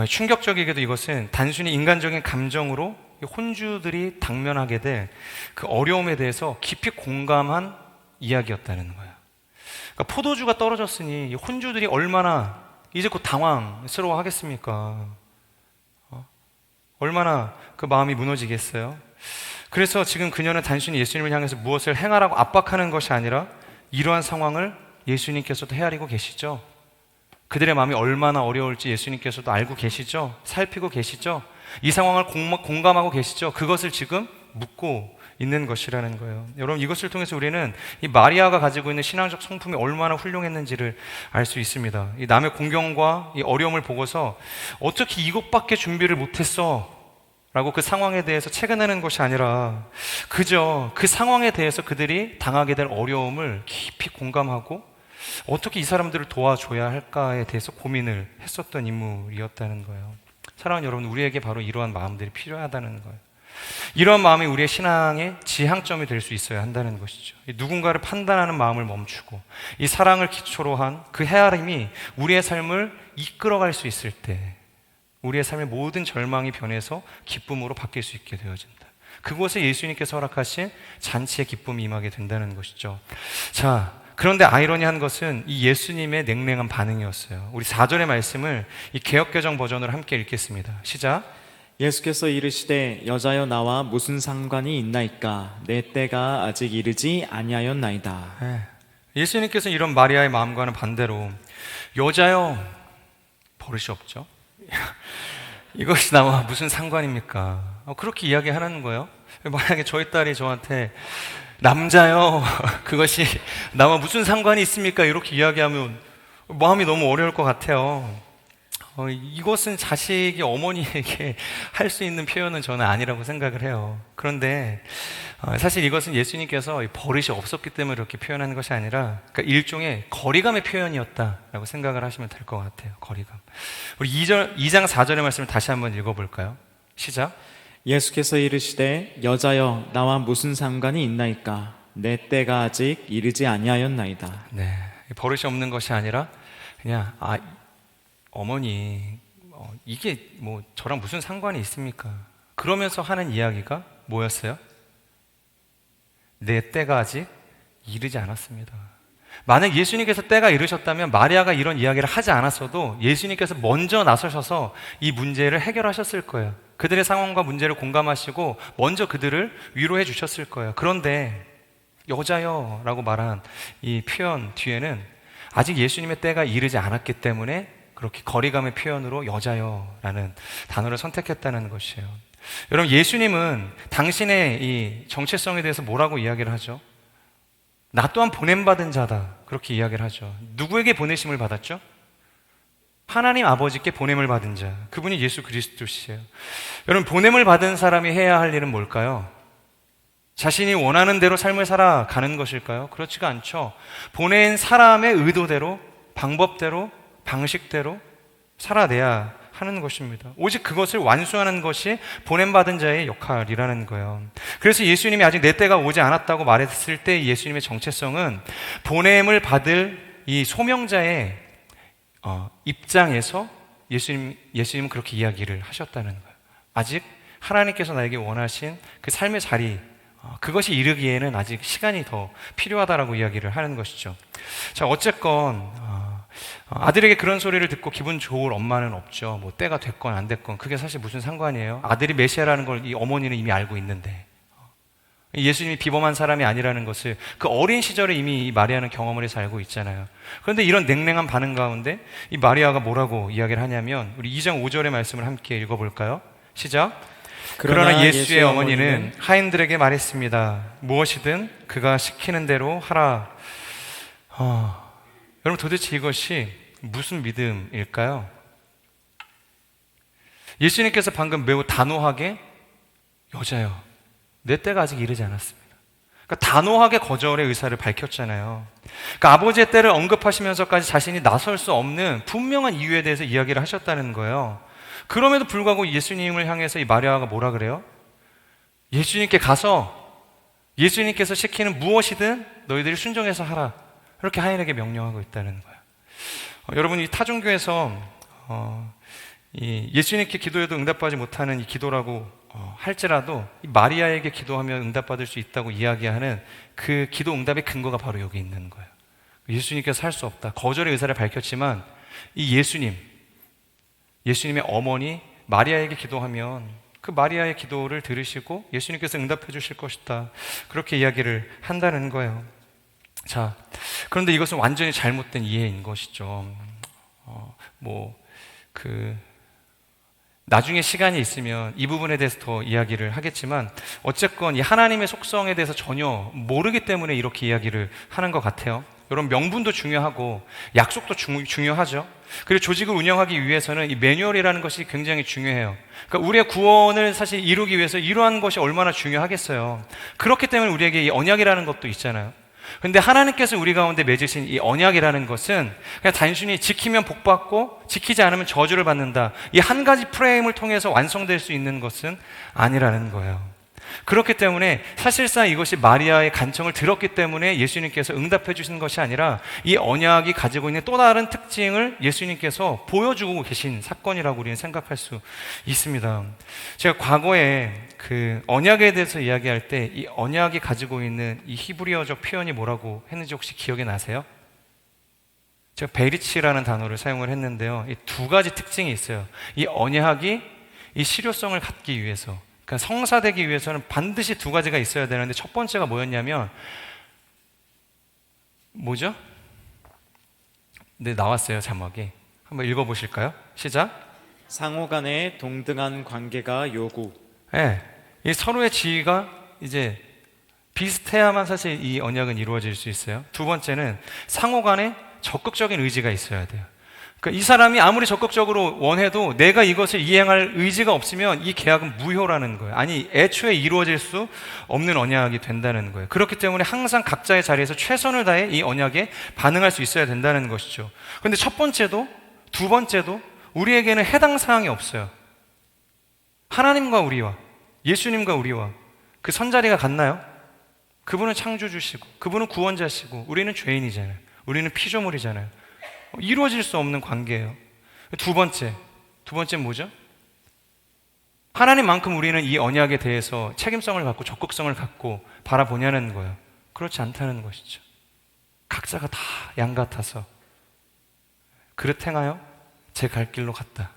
충격적이게도 이것은 단순히 인간적인 감정으로 혼주들이 당면하게 될 그 어려움에 대해서 깊이 공감한 이야기였다는 거예요. 그러니까 포도주가 떨어졌으니 혼주들이 얼마나 이제 곧 당황스러워 하겠습니까? 얼마나 그 마음이 무너지겠어요? 그래서 지금 그녀는 단순히 예수님을 향해서 무엇을 행하라고 압박하는 것이 아니라 이러한 상황을 예수님께서도 헤아리고 계시죠? 그들의 마음이 얼마나 어려울지 예수님께서도 알고 계시죠? 살피고 계시죠? 이 상황을 공감하고 계시죠? 그것을 지금 묻고 있는 것이라는 거예요. 여러분, 이것을 통해서 우리는 이 마리아가 가지고 있는 신앙적 성품이 얼마나 훌륭했는지를 알 수 있습니다. 이 남의 공경과 이 어려움을 보고서 어떻게 이것밖에 준비를 못했어? 라고 그 상황에 대해서 채근하는 것이 아니라 그저 그 상황에 대해서 그들이 당하게 될 어려움을 깊이 공감하고 어떻게 이 사람들을 도와줘야 할까에 대해서 고민을 했었던 인물이었다는 거예요. 사랑하는 여러분, 우리에게 바로 이러한 마음들이 필요하다는 거예요. 이러한 마음이 우리의 신앙의 지향점이 될 수 있어야 한다는 것이죠. 누군가를 판단하는 마음을 멈추고 이 사랑을 기초로 한 그 헤아림이 우리의 삶을 이끌어갈 수 있을 때 우리의 삶의 모든 절망이 변해서 기쁨으로 바뀔 수 있게 되어진다. 그곳에 예수님께서 허락하신 잔치의 기쁨이 임하게 된다는 것이죠. 자, 그런데 아이러니한 것은 이 예수님의 냉랭한 반응이었어요. 우리 4절의 말씀을 이 개역개정 버전으로 함께 읽겠습니다. 시작. 예수께서 이르시되 여자여 나와 무슨 상관이 있나이까 내 때가 아직 이르지 아니하였나이다. 예수님께서 이런 마리아의 마음과는 반대로 여자여, 버릇이 없죠. 이것이 나와 무슨 상관입니까? 그렇게 이야기하는 거예요. 만약에 저희 딸이 저한테 남자요, 그것이 나와 무슨 상관이 있습니까? 이렇게 이야기하면 마음이 너무 어려울 것 같아요. 이것은 자식이 어머니에게 할 수 있는 표현은 저는 아니라고 생각을 해요. 그런데 사실 이것은 예수님께서 버릇이 없었기 때문에 이렇게 표현하는 것이 아니라 그러니까 일종의 거리감의 표현이었다라고 생각을 하시면 될 것 같아요. 거리감. 우리 2장 4절의 말씀을 다시 한번 읽어볼까요? 시작. 예수께서 이르시되 여자여 나와 무슨 상관이 있나이까 내 때가 아직 이르지 아니하였나이다. 네, 버릇이 없는 것이 아니라 그냥 어머니 이게 뭐 저랑 무슨 상관이 있습니까? 그러면서 하는 이야기가 뭐였어요? 내 때가 아직 이르지 않았습니다. 만약 예수님께서 때가 이르셨다면 마리아가 이런 이야기를 하지 않았어도 예수님께서 먼저 나서셔서 이 문제를 해결하셨을 거예요. 그들의 상황과 문제를 공감하시고 먼저 그들을 위로해 주셨을 거예요. 그런데 여자여 라고 말한 이 표현 뒤에는 아직 예수님의 때가 이르지 않았기 때문에 그렇게 거리감의 표현으로 여자여라는 단어를 선택했다는 것이에요. 여러분, 예수님은 당신의 이 정체성에 대해서 뭐라고 이야기를 하죠? 나 또한 보냄받은 자다, 그렇게 이야기를 하죠. 누구에게 보내심을 받았죠? 하나님 아버지께 보냄을 받은 자, 그분이 예수 그리스도시에요. 여러분, 보냄을 받은 사람이 해야 할 일은 뭘까요? 자신이 원하는 대로 삶을 살아가는 것일까요? 그렇지가 않죠. 보낸 사람의 의도대로, 방법대로, 방식대로 살아내야 하는 것입니다. 오직 그것을 완수하는 것이 보냄받은 자의 역할이라는 거예요. 그래서 예수님이 아직 내 때가 오지 않았다고 말했을 때 예수님의 정체성은 보냄을 받을 이 소명자의 입장에서 예수님은 그렇게 이야기를 하셨다는 거예요. 아직 하나님께서 나에게 원하신 그 삶의 자리, 그것이 이르기에는 아직 시간이 더 필요하다라고 이야기를 하는 것이죠. 자, 어쨌건 아들에게 그런 소리를 듣고 기분 좋을 엄마는 없죠. 뭐 때가 됐건 안 됐건 그게 사실 무슨 상관이에요. 아들이 메시아라는 걸 이 어머니는 이미 알고 있는데, 예수님이 비범한 사람이 아니라는 것을 그 어린 시절에 이미 이 마리아는 경험을 해서 알고 있잖아요. 그런데 이런 냉랭한 반응 가운데 이 마리아가 뭐라고 이야기를 하냐면 우리 2장 5절의 말씀을 함께 읽어볼까요? 시작. 그러나 예수의 어머니는 하인들에게 말했습니다. 무엇이든 그가 시키는 대로 하라. 여러분, 도대체 이것이 무슨 믿음일까요? 예수님께서 방금 매우 단호하게 여자여, 내 때가 아직 이르지 않았습니다. 그러니까 단호하게 거절의 의사를 밝혔잖아요. 그러니까 아버지의 때를 언급하시면서까지 자신이 나설 수 없는 분명한 이유에 대해서 이야기를 하셨다는 거예요. 그럼에도 불구하고 예수님을 향해서 이 마리아가 뭐라 그래요? 예수님께 가서 예수님께서 시키는 무엇이든 너희들이 순종해서 하라, 이렇게 하인에게 명령하고 있다는 거예요. 여러분, 이 타종교에서 이 예수님께 기도해도 응답받지 못하는 이 기도라고 할지라도 이 마리아에게 기도하면 응답받을 수 있다고 이야기하는 그 기도 응답의 근거가 바로 여기 있는 거예요. 예수님께서 할 수 없다, 거절의 의사를 밝혔지만 이 예수님의 어머니 마리아에게 기도하면 그 마리아의 기도를 들으시고 예수님께서 응답해 주실 것이다, 그렇게 이야기를 한다는 거예요. 자, 그런데 이것은 완전히 잘못된 이해인 것이죠. 나중에 시간이 있으면 이 부분에 대해서 더 이야기를 하겠지만 어쨌건 이 하나님의 속성에 대해서 전혀 모르기 때문에 이렇게 이야기를 하는 것 같아요. 여러분, 명분도 중요하고 약속도 중요하죠. 그리고 조직을 운영하기 위해서는 이 매뉴얼이라는 것이 굉장히 중요해요. 그러니까 우리의 구원을 사실 이루기 위해서 이러한 것이 얼마나 중요하겠어요. 그렇기 때문에 우리에게 이 언약이라는 것도 있잖아요. 근데 하나님께서 우리 가운데 맺으신 이 언약이라는 것은 그냥 단순히 지키면 복받고 지키지 않으면 저주를 받는다, 이 한 가지 프레임을 통해서 완성될 수 있는 것은 아니라는 거예요. 그렇기 때문에 사실상 이것이 마리아의 간청을 들었기 때문에 예수님께서 응답해 주신 것이 아니라 이 언약이 가지고 있는 또 다른 특징을 예수님께서 보여주고 계신 사건이라고 우리는 생각할 수 있습니다. 제가 과거에 그 언약에 대해서 이야기할 때 이 언약이 가지고 있는 이 히브리어적 표현이 뭐라고 했는지 혹시 기억이 나세요? 제가 베리치라는 단어를 사용을 했는데요, 이 두 가지 특징이 있어요. 이 언약이 이 실효성을 갖기 위해서, 그러니까 성사되기 위해서는 반드시 두 가지가 있어야 되는데, 첫 번째가 뭐였냐면 뭐죠? 네, 나왔어요, 자막이. 한번 읽어보실까요? 시작. 상호 간의 동등한 관계가 요구. 네, 이 서로의 지위가 이제 비슷해야만 사실 이 언약은 이루어질 수 있어요. 두 번째는 상호 간에 적극적인 의지가 있어야 돼요. 그러니까 이 사람이 아무리 적극적으로 원해도 내가 이것을 이행할 의지가 없으면 이 계약은 무효라는 거예요. 아니, 애초에 이루어질 수 없는 언약이 된다는 거예요. 그렇기 때문에 항상 각자의 자리에서 최선을 다해 이 언약에 반응할 수 있어야 된다는 것이죠. 그런데 첫 번째도 두 번째도 우리에게는 해당 사항이 없어요. 하나님과 우리와, 예수님과 우리와 그 선자리가 같나요? 그분은 창조주시고 그분은 구원자시고 우리는 죄인이잖아요. 우리는 피조물이잖아요. 이루어질 수 없는 관계예요. 두 번째 뭐죠? 하나님만큼 우리는 이 언약에 대해서 책임성을 갖고 적극성을 갖고 바라보냐는 거예요. 그렇지 않다는 것이죠. 각자가 다 양 같아서 그릇 행하여 제 갈 길로 갔다.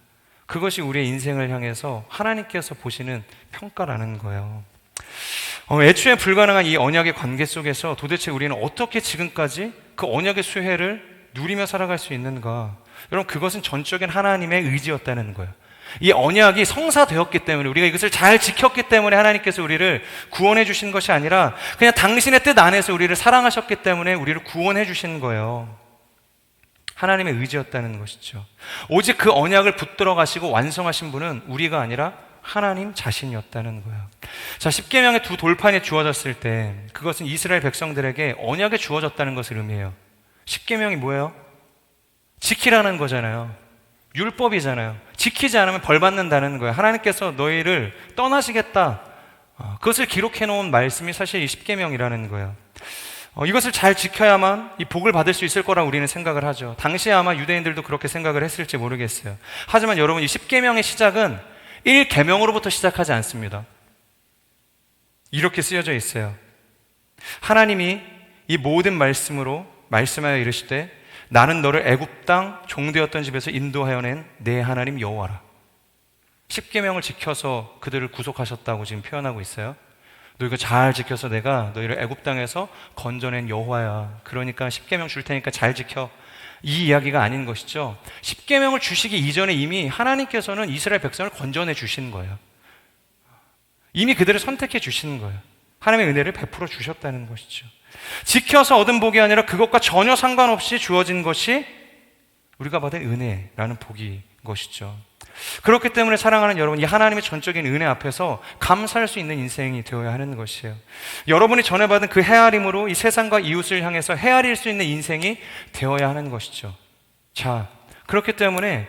그것이 우리의 인생을 향해서 하나님께서 보시는 평가라는 거예요. 애초에 불가능한 이 언약의 관계 속에서 도대체 우리는 어떻게 지금까지 그 언약의 수혜를 누리며 살아갈 수 있는가? 여러분, 그것은 전적인 하나님의 의지였다는 거예요. 이 언약이 성사되었기 때문에, 우리가 이것을 잘 지켰기 때문에 하나님께서 우리를 구원해 주신 것이 아니라 그냥 당신의 뜻 안에서 우리를 사랑하셨기 때문에 우리를 구원해 주신 거예요. 하나님의 의지였다는 것이죠. 오직 그 언약을 붙들어 가시고 완성하신 분은 우리가 아니라 하나님 자신이었다는 거예요. 자, 십계명의 두 돌판이 주어졌을 때 그것은 이스라엘 백성들에게 언약이 주어졌다는 것을 의미해요. 십계명이 뭐예요? 지키라는 거잖아요. 율법이잖아요. 지키지 않으면 벌 받는다는 거예요. 하나님께서 너희를 떠나시겠다, 그것을 기록해 놓은 말씀이 사실 이 십계명이라는 거예요. 이것을 잘 지켜야만 이 복을 받을 수 있을 거라고 우리는 생각을 하죠. 당시에 아마 유대인들도 그렇게 생각을 했을지 모르겠어요. 하지만 여러분, 이 십계명의 시작은 1계명으로부터 시작하지 않습니다. 이렇게 쓰여져 있어요. 하나님이 이 모든 말씀으로 말씀하여 이르시되 나는 너를 애굽 땅 종되었던 집에서 인도하여 낸 내 하나님 여호와라. 십계명을 지켜서 그들을 구속하셨다고 지금 표현하고 있어요. 너희가 잘 지켜서 내가 너희를 애굽 땅에서 건져낸 여호와야. 그러니까 십계명 줄 테니까 잘 지켜. 이 이야기가 아닌 것이죠. 십계명을 주시기 이전에 이미 하나님께서는 이스라엘 백성을 건져내 주신 거예요. 이미 그들을 선택해 주신 거예요. 하나님의 은혜를 베풀어 주셨다는 것이죠. 지켜서 얻은 복이 아니라 그것과 전혀 상관없이 주어진 것이 우리가 받은 은혜라는 복이 것이죠. 그렇기 때문에 사랑하는 여러분, 이 하나님의 전적인 은혜 앞에서 감사할 수 있는 인생이 되어야 하는 것이에요. 여러분이 전해받은 그 헤아림으로 이 세상과 이웃을 향해서 헤아릴 수 있는 인생이 되어야 하는 것이죠. 자, 그렇기 때문에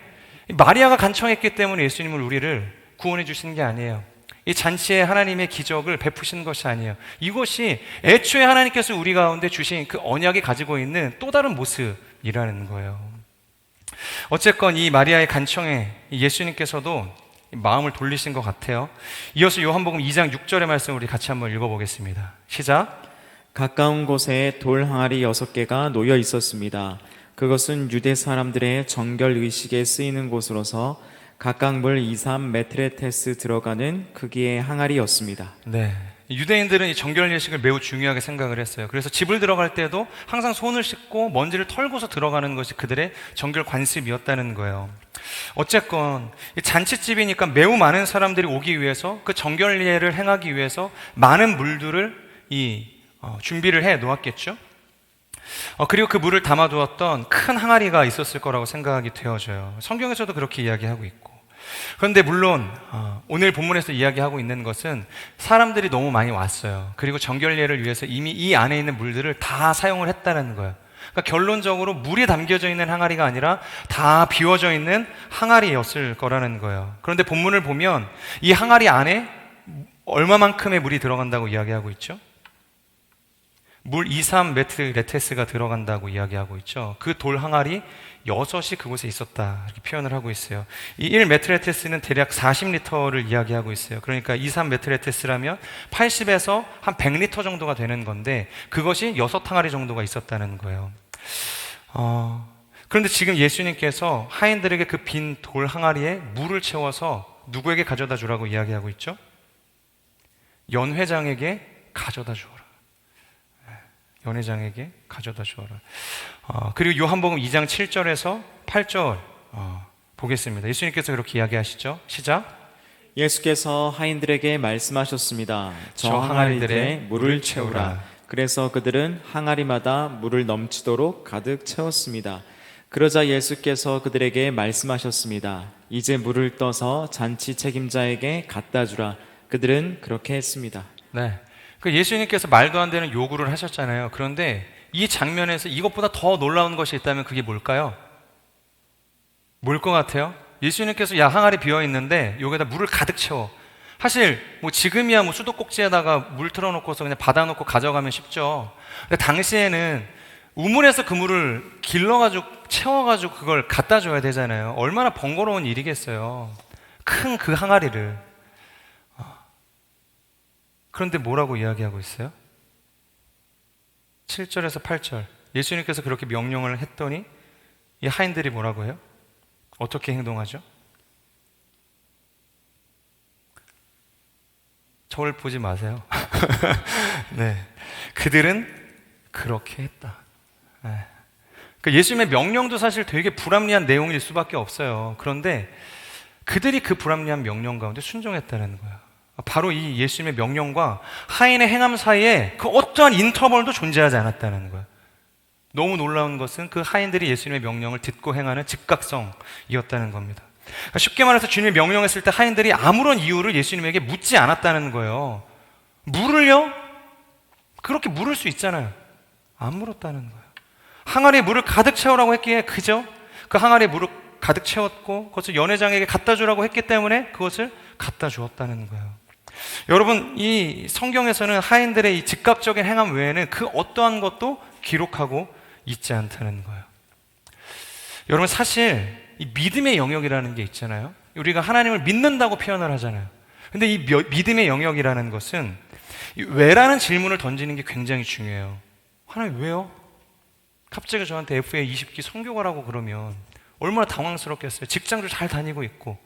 마리아가 간청했기 때문에 예수님은 우리를 구원해 주시는 게 아니에요. 이 잔치에 하나님의 기적을 베푸시는 것이 아니에요. 이것이 애초에 하나님께서 우리 가운데 주신 그 언약이 가지고 있는 또 다른 모습이라는 거예요. 어쨌건 이 마리아의 간청에 예수님께서도 마음을 돌리신 것 같아요. 이어서 요한복음 2장 6절의 말씀 우리 같이 한번 읽어보겠습니다. 시작. 가까운 곳에 돌 항아리 6개가 놓여 있었습니다. 그것은 유대 사람들의 정결 의식에 쓰이는 곳으로서 각각 물 2-3 메트레테스 들어가는 크기의 항아리였습니다. 네. 유대인들은 이 정결 예식을 매우 중요하게 생각을 했어요. 그래서 집을 들어갈 때도 항상 손을 씻고 먼지를 털고서 들어가는 것이 그들의 정결 관습이었다는 거예요. 어쨌건 잔치집이니까 매우 많은 사람들이 오기 위해서 그 정결례를 행하기 위해서 많은 물들을 준비를 해 놓았겠죠. 그리고 그 물을 담아두었던 큰 항아리가 있었을 거라고 생각이 되어져요. 성경에서도 그렇게 이야기하고 있고. 그런데 물론 오늘 본문에서 이야기하고 있는 것은 사람들이 너무 많이 왔어요. 그리고 정결례를 위해서 이미 이 안에 있는 물들을 다 사용을 했다는 거예요. 그러니까 결론적으로 물이 담겨져 있는 항아리가 아니라 다 비워져 있는 항아리였을 거라는 거예요. 그런데 본문을 보면 이 항아리 안에 얼마만큼의 물이 들어간다고 이야기하고 있죠? 물 2-3 메트레테스가 들어간다고 이야기하고 있죠. 그 돌 항아리 6이 그곳에 있었다, 이렇게 표현을 하고 있어요. 이 1메트레테스는 대략 40리터를 이야기하고 있어요. 그러니까 2-3메트레테스라면 80에서 한 100리터 정도가 되는 건데 그것이 6항아리 정도가 있었다는 거예요. 그런데 지금 예수님께서 하인들에게 그 빈 돌 항아리에 물을 채워서 누구에게 가져다 주라고 이야기하고 있죠? 연회장에게 가져다 주어라. 연회장에게 가져다 주어라. 그리고 요한복음 2장 7절에서 8절 보겠습니다. 예수님께서 그렇게 이야기하시죠. 시작. 예수께서 하인들에게 말씀하셨습니다. 저 항아리들에 물을 채우라. 그래서 그들은 항아리마다 물을 넘치도록 가득 채웠습니다. 그러자 예수께서 그들에게 말씀하셨습니다. 이제 물을 떠서 잔치 책임자에게 갖다 주라. 그들은 그렇게 했습니다. 네. 그 예수님께서 말도 안 되는 요구를 하셨잖아요. 그런데 이 장면에서 이것보다 더 놀라운 것이 있다면 그게 뭘까요? 뭘 것 같아요? 예수님께서 야, 항아리 비어 있는데 여기다 물을 가득 채워. 사실 뭐 지금이야 뭐 수도꼭지에다가 물 틀어놓고서 그냥 받아놓고 가져가면 쉽죠. 근데 당시에는 우물에서 그 물을 길러가지고 채워가지고 그걸 갖다 줘야 되잖아요. 얼마나 번거로운 일이겠어요. 큰 그 항아리를. 그런데 뭐라고 이야기하고 있어요? 7절에서 8절. 예수님께서 그렇게 명령을 했더니 이 하인들이 뭐라고 해요? 어떻게 행동하죠? 저를 보지 마세요. 네, 그들은 그렇게 했다. 네. 그러니까 예수님의 명령도 사실 되게 불합리한 내용일 수밖에 없어요. 그런데 그들이 그 불합리한 명령 가운데 순종했다는 거예요. 바로 이 예수님의 명령과 하인의 행함 사이에 그 어떠한 인터벌도 존재하지 않았다는 거예요. 너무 놀라운 것은 그 하인들이 예수님의 명령을 듣고 행하는 즉각성이었다는 겁니다. 그러니까 쉽게 말해서 주님이 명령했을 때 하인들이 아무런 이유를 예수님에게 묻지 않았다는 거예요. 물을요? 그렇게 물을 수 있잖아요. 안 물었다는 거예요. 항아리에 물을 가득 채우라고 했기에 그저 그 항아리에 물을 가득 채웠고 그것을 연회장에게 갖다 주라고 했기 때문에 그것을 갖다 주었다는 거예요. 여러분, 이 성경에서는 하인들의 이 즉각적인 행함 외에는 그 어떠한 것도 기록하고 있지 않다는 거예요. 여러분, 사실 이 믿음의 영역이라는 게 있잖아요. 우리가 하나님을 믿는다고 표현을 하잖아요. 근데 이 믿음의 영역이라는 것은 왜라는 질문을 던지는 게 굉장히 중요해요. 하나님 왜요? 갑자기 저한테 FA 20기 선교가라고 그러면 얼마나 당황스럽겠어요. 직장도 잘 다니고 있고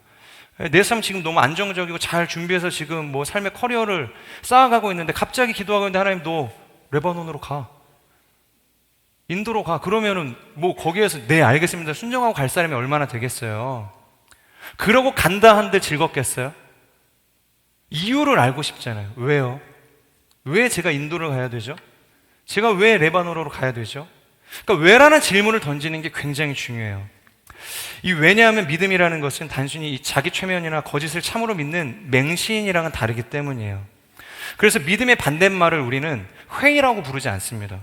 내 삶 지금 너무 안정적이고 잘 준비해서 지금 뭐 삶의 커리어를 쌓아가고 있는데 갑자기 기도하고 있는데 하나님 너 레바논으로 가, 인도로 가. 그러면은 뭐 거기에서 네 알겠습니다 순종하고 갈 사람이 얼마나 되겠어요. 그러고 간다 한들 즐겁겠어요? 이유를 알고 싶잖아요. 왜요? 왜 제가 인도를 가야 되죠? 제가 왜 레바논으로 가야 되죠? 그러니까 왜라는 질문을 던지는 게 굉장히 중요해요. 왜냐하면 믿음이라는 것은 단순히 이 자기 최면이나 거짓을 참으로 믿는 맹신이랑은 다르기 때문이에요. 그래서 믿음의 반대말을 우리는 회의라고 부르지 않습니다.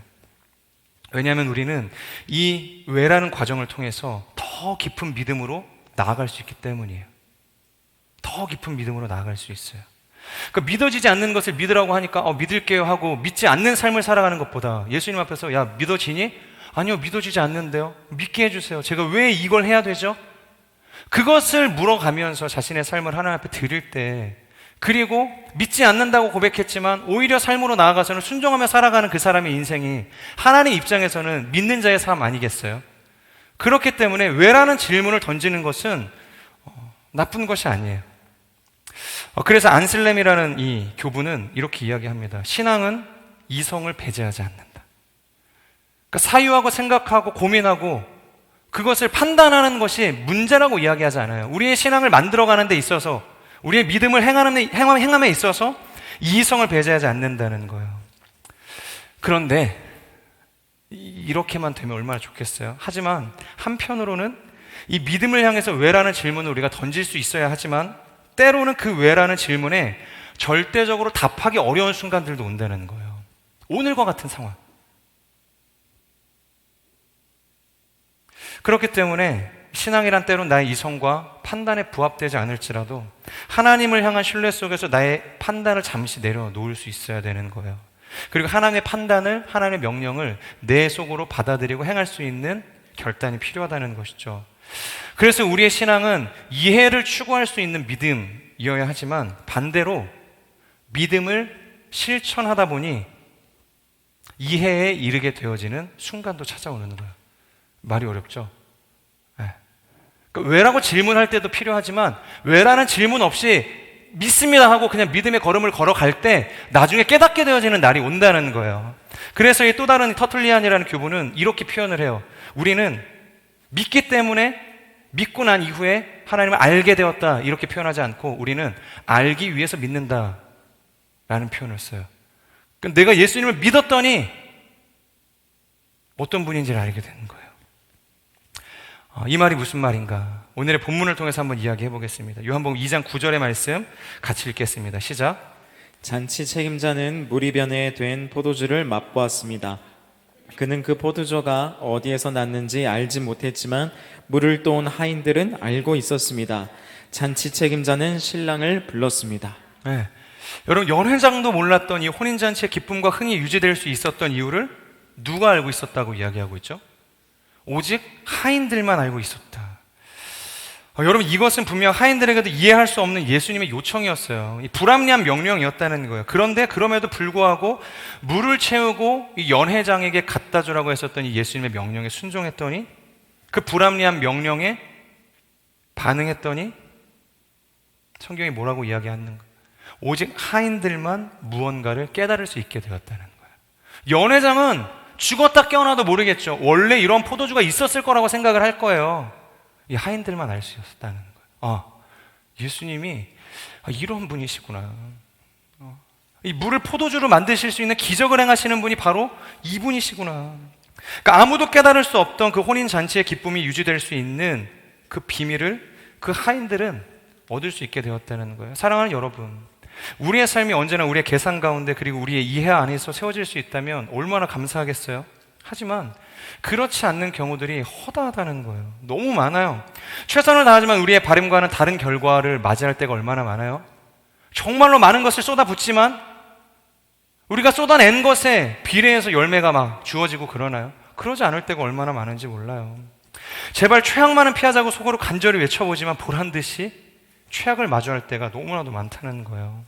왜냐하면 우리는 이 외라는 과정을 통해서 더 깊은 믿음으로 나아갈 수 있기 때문이에요. 더 깊은 믿음으로 나아갈 수 있어요. 그러니까 믿어지지 않는 것을 믿으라고 하니까 믿을게요 하고 믿지 않는 삶을 살아가는 것보다 예수님 앞에서 야 믿어지니? 아니요 믿어지지 않는데요. 믿게 해주세요. 제가 왜 이걸 해야 되죠? 그것을 물어가면서 자신의 삶을 하나님 앞에 드릴 때, 그리고 믿지 않는다고 고백했지만 오히려 삶으로 나아가서는 순종하며 살아가는 그 사람의 인생이 하나님 입장에서는 믿는 자의 삶 아니겠어요? 그렇기 때문에 왜라는 질문을 던지는 것은 나쁜 것이 아니에요. 그래서 안슬렘이라는 이 교부는 이렇게 이야기합니다. 신앙은 이성을 배제하지 않는다. 그러니까 사유하고 생각하고 고민하고 그것을 판단하는 것이 문제라고 이야기하지 않아요. 우리의 신앙을 만들어가는 데 있어서, 우리의 믿음을 행함에 있어서 이성을 배제하지 않는다는 거예요. 그런데 이렇게만 되면 얼마나 좋겠어요. 하지만 한편으로는 이 믿음을 향해서 왜라는 질문을 우리가 던질 수 있어야 하지만 때로는 그 왜라는 질문에 절대적으로 답하기 어려운 순간들도 온다는 거예요. 오늘과 같은 상황. 그렇기 때문에 신앙이란 때론 나의 이성과 판단에 부합되지 않을지라도 하나님을 향한 신뢰 속에서 나의 판단을 잠시 내려놓을 수 있어야 되는 거예요. 그리고 하나님의 판단을, 하나님의 명령을 내 속으로 받아들이고 행할 수 있는 결단이 필요하다는 것이죠. 그래서 우리의 신앙은 이해를 추구할 수 있는 믿음이어야 하지만 반대로 믿음을 실천하다 보니 이해에 이르게 되어지는 순간도 찾아오는 거예요. 말이 어렵죠? 네. 그러니까 왜라고 질문할 때도 필요하지만 왜라는 질문 없이 믿습니다 하고 그냥 믿음의 걸음을 걸어갈 때 나중에 깨닫게 되어지는 날이 온다는 거예요. 그래서 이 또 다른 터툴리안이라는 교부는 이렇게 표현을 해요. 우리는 믿기 때문에 믿고 난 이후에 하나님을 알게 되었다 이렇게 표현하지 않고 우리는 알기 위해서 믿는다 라는 표현을 써요. 그러니까 내가 예수님을 믿었더니 어떤 분인지를 알게 되는 거예요. 이 말이 무슨 말인가? 오늘의 본문을 통해서 한번 이야기해 보겠습니다. 요한복음 2장 9절의 말씀 같이 읽겠습니다. 시작. 잔치 책임자는 무리변에 된 포도주를 맛보았습니다. 그는 그 포도주가 어디에서 났는지 알지 못했지만 물을 떠온 하인들은 알고 있었습니다. 잔치 책임자는 신랑을 불렀습니다. 네. 여러분, 연회장도 몰랐던 이 혼인잔치의 기쁨과 흥이 유지될 수 있었던 이유를 누가 알고 있었다고 이야기하고 있죠? 오직 하인들만 알고 있었다. 여러분, 이것은 분명 하인들에게도 이해할 수 없는 예수님의 요청이었어요. 이 불합리한 명령이었다는 거예요. 그런데 그럼에도 불구하고 물을 채우고 이 연회장에게 갖다 주라고 했었던 이 예수님의 명령에 순종했더니 그 불합리한 명령에 반응했더니 성경이 뭐라고 이야기하는가? 오직 하인들만 무언가를 깨달을 수 있게 되었다는 거예요. 연회장은 죽었다 깨어나도 모르겠죠. 원래 이런 포도주가 있었을 거라고 생각을 할 거예요. 이 하인들만 알 수 있었다는 거예요. 예수님이 이런 분이시구나. 이 물을 포도주로 만드실 수 있는 기적을 행하시는 분이 바로 이분이시구나. 그러니까 아무도 깨달을 수 없던 그 혼인잔치의 기쁨이 유지될 수 있는 그 비밀을 그 하인들은 얻을 수 있게 되었다는 거예요. 사랑하는 여러분, 우리의 삶이 언제나 우리의 계산 가운데 그리고 우리의 이해 안에서 세워질 수 있다면 얼마나 감사하겠어요? 하지만 그렇지 않는 경우들이 허다하다는 거예요. 너무 많아요. 최선을 다하지만 우리의 바람과는 다른 결과를 맞이할 때가 얼마나 많아요? 정말로 많은 것을 쏟아붓지만 우리가 쏟아낸 것에 비례해서 열매가 막 주어지고 그러나요? 그러지 않을 때가 얼마나 많은지 몰라요. 제발 최악만은 피하자고 속으로 간절히 외쳐보지만 보란듯이 최악을 마주할 때가 너무나도 많다는 거예요.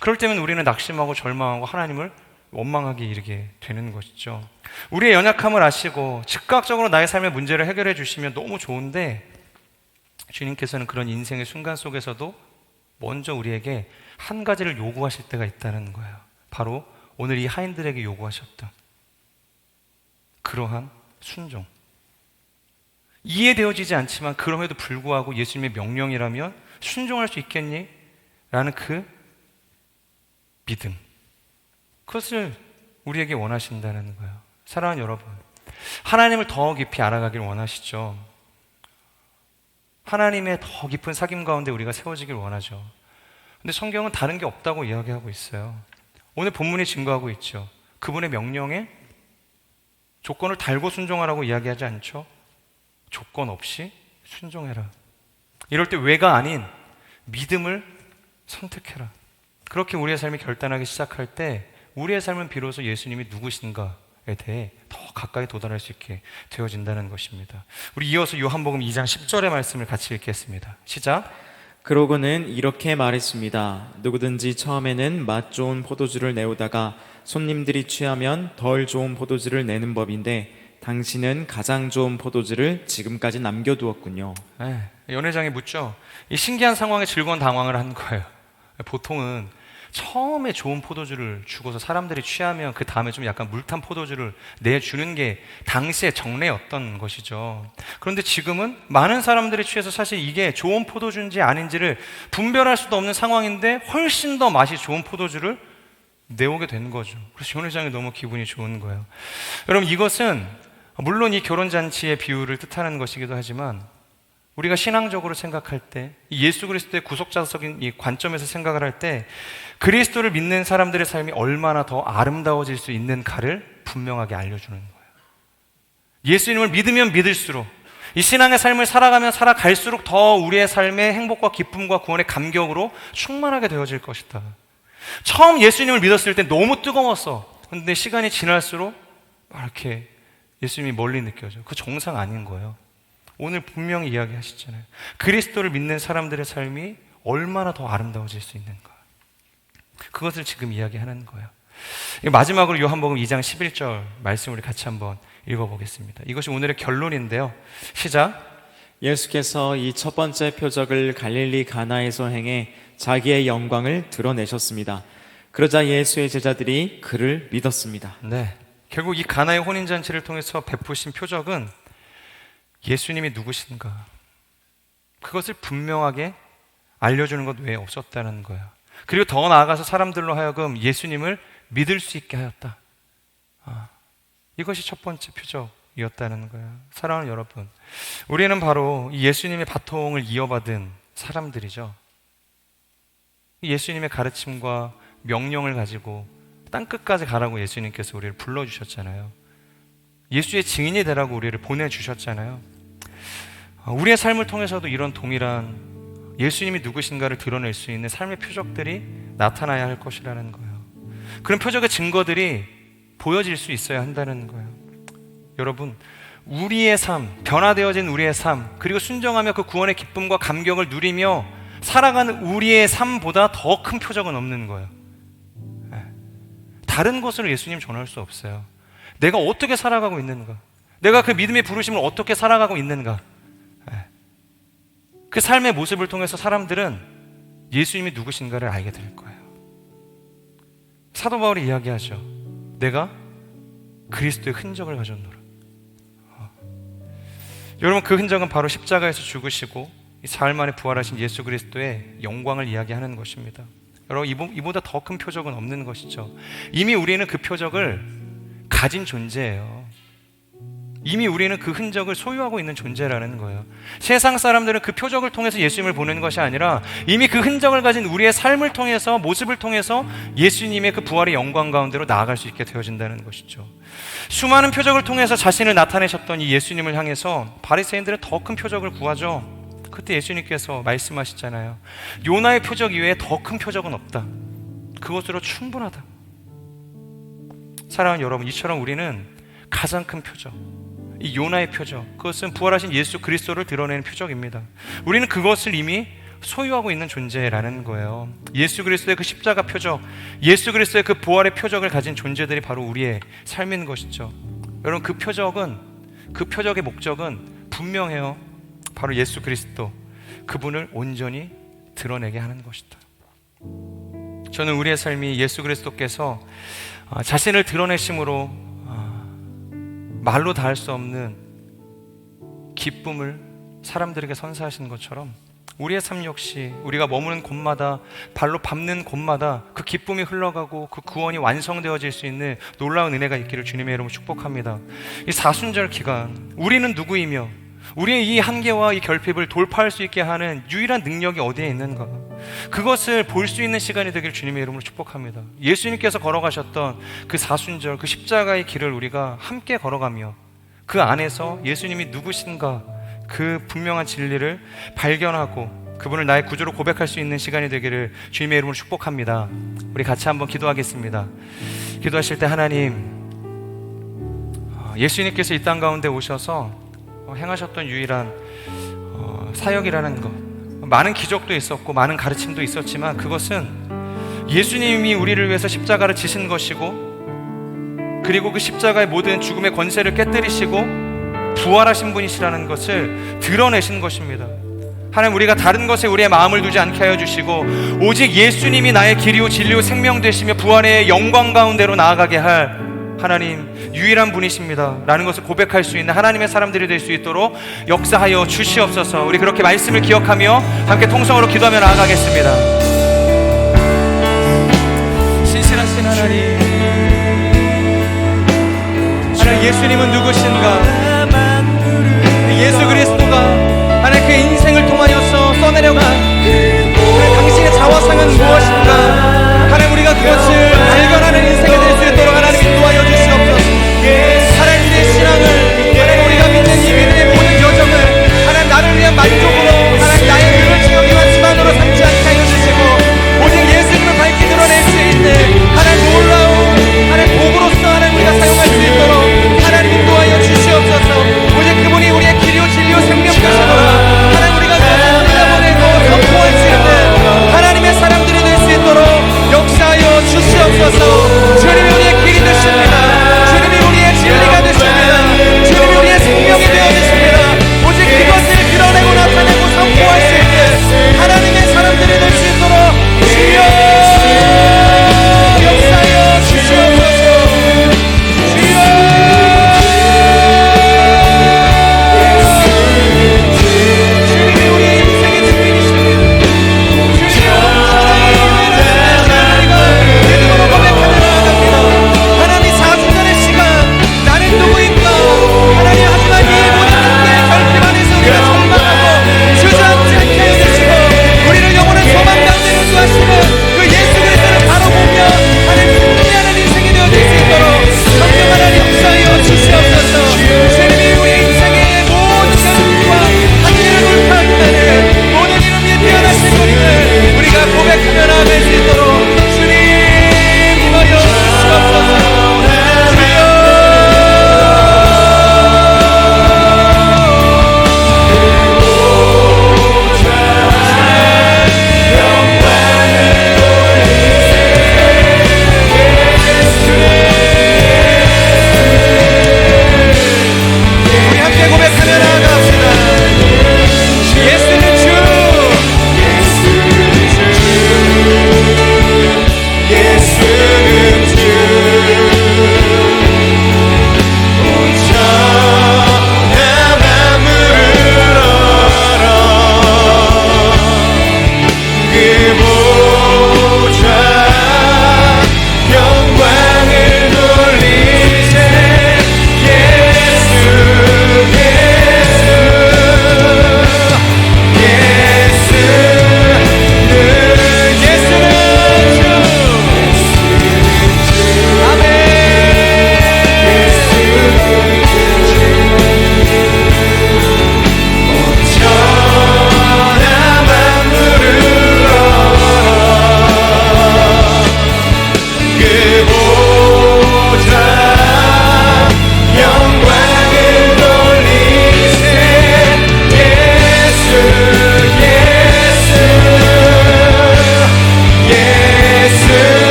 그럴 때면 우리는 낙심하고 절망하고 하나님을 원망하게 이르게 되는 것이죠. 우리의 연약함을 아시고 즉각적으로 나의 삶의 문제를 해결해 주시면 너무 좋은데 주님께서는 그런 인생의 순간 속에서도 먼저 우리에게 한 가지를 요구하실 때가 있다는 거예요. 바로 오늘 이 하인들에게 요구하셨던 그러한 순종. 이해되어지지 않지만 그럼에도 불구하고 예수님의 명령이라면 순종할 수 있겠니? 라는 그 믿음. 그것을 우리에게 원하신다는 거예요. 사랑하는 여러분, 하나님을 더 깊이 알아가길 원하시죠. 하나님의 더 깊은 사귐 가운데 우리가 세워지길 원하죠. 근데 성경은 다른 게 없다고 이야기하고 있어요. 오늘 본문이 증거하고 있죠. 그분의 명령에 조건을 달고 순종하라고 이야기하지 않죠. 조건 없이 순종해라. 이럴 때 왜가 아닌 믿음을 선택해라. 그렇게 우리의 삶이 결단하기 시작할 때 우리의 삶은 비로소 예수님이 누구신가에 대해 더 가까이 도달할 수 있게 되어진다는 것입니다. 우리 이어서 요한복음 2장 10절의 말씀을 같이 읽겠습니다. 시작. 그러고는 이렇게 말했습니다. 누구든지 처음에는 맛 좋은 포도주를 내오다가 손님들이 취하면 덜 좋은 포도주를 내는 법인데 당신은 가장 좋은 포도주를 지금까지 남겨두었군요. 네, 연회장이 묻죠. 이 신기한 상황에 즐거운 당황을 한 거예요. 보통은 처음에 좋은 포도주를 주고서 사람들이 취하면 그 다음에 좀 약간 물탄 포도주를 내주는 게 당시의 정례였던 것이죠. 그런데 지금은 많은 사람들이 취해서 사실 이게 좋은 포도주인지 아닌지를 분별할 수도 없는 상황인데 훨씬 더 맛이 좋은 포도주를 내오게 된 거죠. 그래서 연회장이 너무 기분이 좋은 거예요. 여러분, 이것은 물론 이 결혼잔치의 비유를 뜻하는 것이기도 하지만 우리가 신앙적으로 생각할 때 예수 그리스도의 구속자적인 이 관점에서 생각을 할 때 그리스도를 믿는 사람들의 삶이 얼마나 더 아름다워질 수 있는가를 분명하게 알려주는 거예요. 예수님을 믿으면 믿을수록 이 신앙의 삶을 살아가면 살아갈수록 더 우리의 삶의 행복과 기쁨과 구원의 감격으로 충만하게 되어질 것이다. 처음 예수님을 믿었을 때 너무 뜨거웠어. 근데 시간이 지날수록 이렇게 예수님이 멀리 느껴져. 그 정상 아닌 거예요. 오늘 분명히 이야기하시잖아요. 그리스도를 믿는 사람들의 삶이 얼마나 더 아름다워질 수 있는가. 그것을 지금 이야기하는 거예요. 마지막으로 요한복음 2장 11절 말씀 우리 같이 한번 읽어보겠습니다. 이것이 오늘의 결론인데요. 시작. 예수께서 이 첫 번째 표적을 갈릴리 가나에서 행해 자기의 영광을 드러내셨습니다. 그러자 예수의 제자들이 그를 믿었습니다. 네, 결국 이 가나의 혼인잔치를 통해서 베푸신 표적은 예수님이 누구신가, 그것을 분명하게 알려주는 것 외에 없었다는 거예요. 그리고 더 나아가서 사람들로 하여금 예수님을 믿을 수 있게 하였다. 이것이 첫 번째 표적이었다는 거예요. 사랑하는 여러분, 우리는 바로 이 예수님의 바통을 이어받은 사람들이죠. 예수님의 가르침과 명령을 가지고 땅끝까지 가라고 예수님께서 우리를 불러주셨잖아요. 예수의 증인이 되라고 우리를 보내주셨잖아요. 우리의 삶을 통해서도 이런 동일한 예수님이 누구신가를 드러낼 수 있는 삶의 표적들이 나타나야 할 것이라는 거예요. 그런 표적의 증거들이 보여질 수 있어야 한다는 거예요. 여러분, 우리의 삶, 변화되어진 우리의 삶, 그리고 순종하며 그 구원의 기쁨과 감격을 누리며 살아가는 우리의 삶보다 더 큰 표적은 없는 거예요. 다른 것으로 예수님 전할 수 없어요. 내가 어떻게 살아가고 있는가, 내가 그 믿음의 부르심을 어떻게 살아가고 있는가, 그 삶의 모습을 통해서 사람들은 예수님이 누구신가를 알게 될 거예요. 사도 바울이 이야기하죠. 내가 그리스도의 흔적을 가졌노라. 여러분, 그 흔적은 바로 십자가에서 죽으시고 사흘 만에 부활하신 예수 그리스도의 영광을 이야기하는 것입니다. 여러분, 이보다 더 큰 표적은 없는 것이죠. 이미 우리는 그 표적을 가진 존재예요. 이미 우리는 그 흔적을 소유하고 있는 존재라는 거예요. 세상 사람들은 그 표적을 통해서 예수님을 보는 것이 아니라 이미 그 흔적을 가진 우리의 삶을 통해서, 모습을 통해서 예수님의 그 부활의 영광 가운데로 나아갈 수 있게 되어진다는 것이죠. 수많은 표적을 통해서 자신을 나타내셨던 이 예수님을 향해서 바리새인들은 더 큰 표적을 구하죠. 그때 예수님께서 말씀하시잖아요. 요나의 표적 이외에 더 큰 표적은 없다. 그것으로 충분하다. 사랑하는 여러분, 이처럼 우리는 가장 큰 표적, 이 요나의 표적, 그것은 부활하신 예수 그리스도를 드러내는 표적입니다. 우리는 그것을 이미 소유하고 있는 존재라는 거예요. 예수 그리스도의 그 십자가 표적, 예수 그리스도의 그 부활의 표적을 가진 존재들이 바로 우리의 삶인 것이죠. 여러분, 그 표적의 목적은 분명해요. 바로 예수 그리스도, 그분을 온전히 드러내게 하는 것이다. 저는 우리의 삶이 예수 그리스도께서 자신을 드러내심으로 말로 다 할 수 없는 기쁨을 사람들에게 선사하신 것처럼 우리의 삶 역시 우리가 머무는 곳마다, 발로 밟는 곳마다 그 기쁨이 흘러가고 그 구원이 완성되어질 수 있는 놀라운 은혜가 있기를 주님의 이름으로 축복합니다. 이 사순절 기간, 우리는 누구이며 우리의 이 한계와 이 결핍을 돌파할 수 있게 하는 유일한 능력이 어디에 있는가? 그것을 볼 수 있는 시간이 되길 주님의 이름으로 축복합니다. 예수님께서 걸어가셨던 그 사순절, 그 십자가의 길을 우리가 함께 걸어가며 그 안에서 예수님이 누구신가 그 분명한 진리를 발견하고 그분을 나의 구주로 고백할 수 있는 시간이 되기를 주님의 이름으로 축복합니다. 우리 같이 한번 기도하겠습니다. 기도하실 때 하나님, 예수님께서 이 땅 가운데 오셔서 행하셨던 유일한 사역이라는 것, 많은 기적도 있었고 많은 가르침도 있었지만 그것은 예수님이 우리를 위해서 십자가를 지신 것이고 그리고 그 십자가의 모든 죽음의 권세를 깨뜨리시고 부활하신 분이시라는 것을 드러내신 것입니다. 하나님, 우리가 다른 것에 우리의 마음을 두지 않게 하여 주시고 오직 예수님이 나의 길이요 진리요 생명 되시며 부활의 영광 가운데로 나아가게 할 하나님 유일한 분이십니다 라는 것을 고백할 수 있는 하나님의 사람들이 될 수 있도록 역사하여 주시옵소서. 우리 그렇게 말씀을 기억하며 함께 통성으로 기도하며 나아가겠습니다. 신실하신 하나님, 하나님, 예수님은 누구신가? 예수 그리스도가 하나님 그 인생을 통하여서 써내려간 당신의 자화상은 무엇인가? 하나님, 우리가 그것을 발견하는 인생이 될 수 있도록 하나님 인도하여 주시옵소서. 하나님, 내 신앙을, 하나님, 우리가 믿는 이 믿음의 모든 여정을 하나님 나를 위한 만족으로, 하나님 나의 그릇 여기만 수만으로 삼지 않게 하여 주시고 오직 예수님을 밝히 드러낼 수 있는 하나님 놀라운 하나님 도구로서 하나님 우리가 사용할 수 있도록 하나님 인도하여 주시옵소서. 오직 그분이 우리의 길이요 진리요 생명 되시노라. 하나님, 우리가 그것을 들여보내고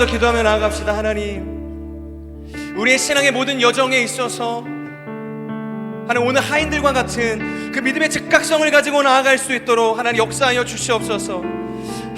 더 기도하며 나아갑시다. 하나님, 우리의 신앙의 모든 여정에 있어서 하나님, 오늘 하인들과 같은 그 믿음의 즉각성을 가지고 나아갈 수 있도록 하나님 역사하여 주시옵소서.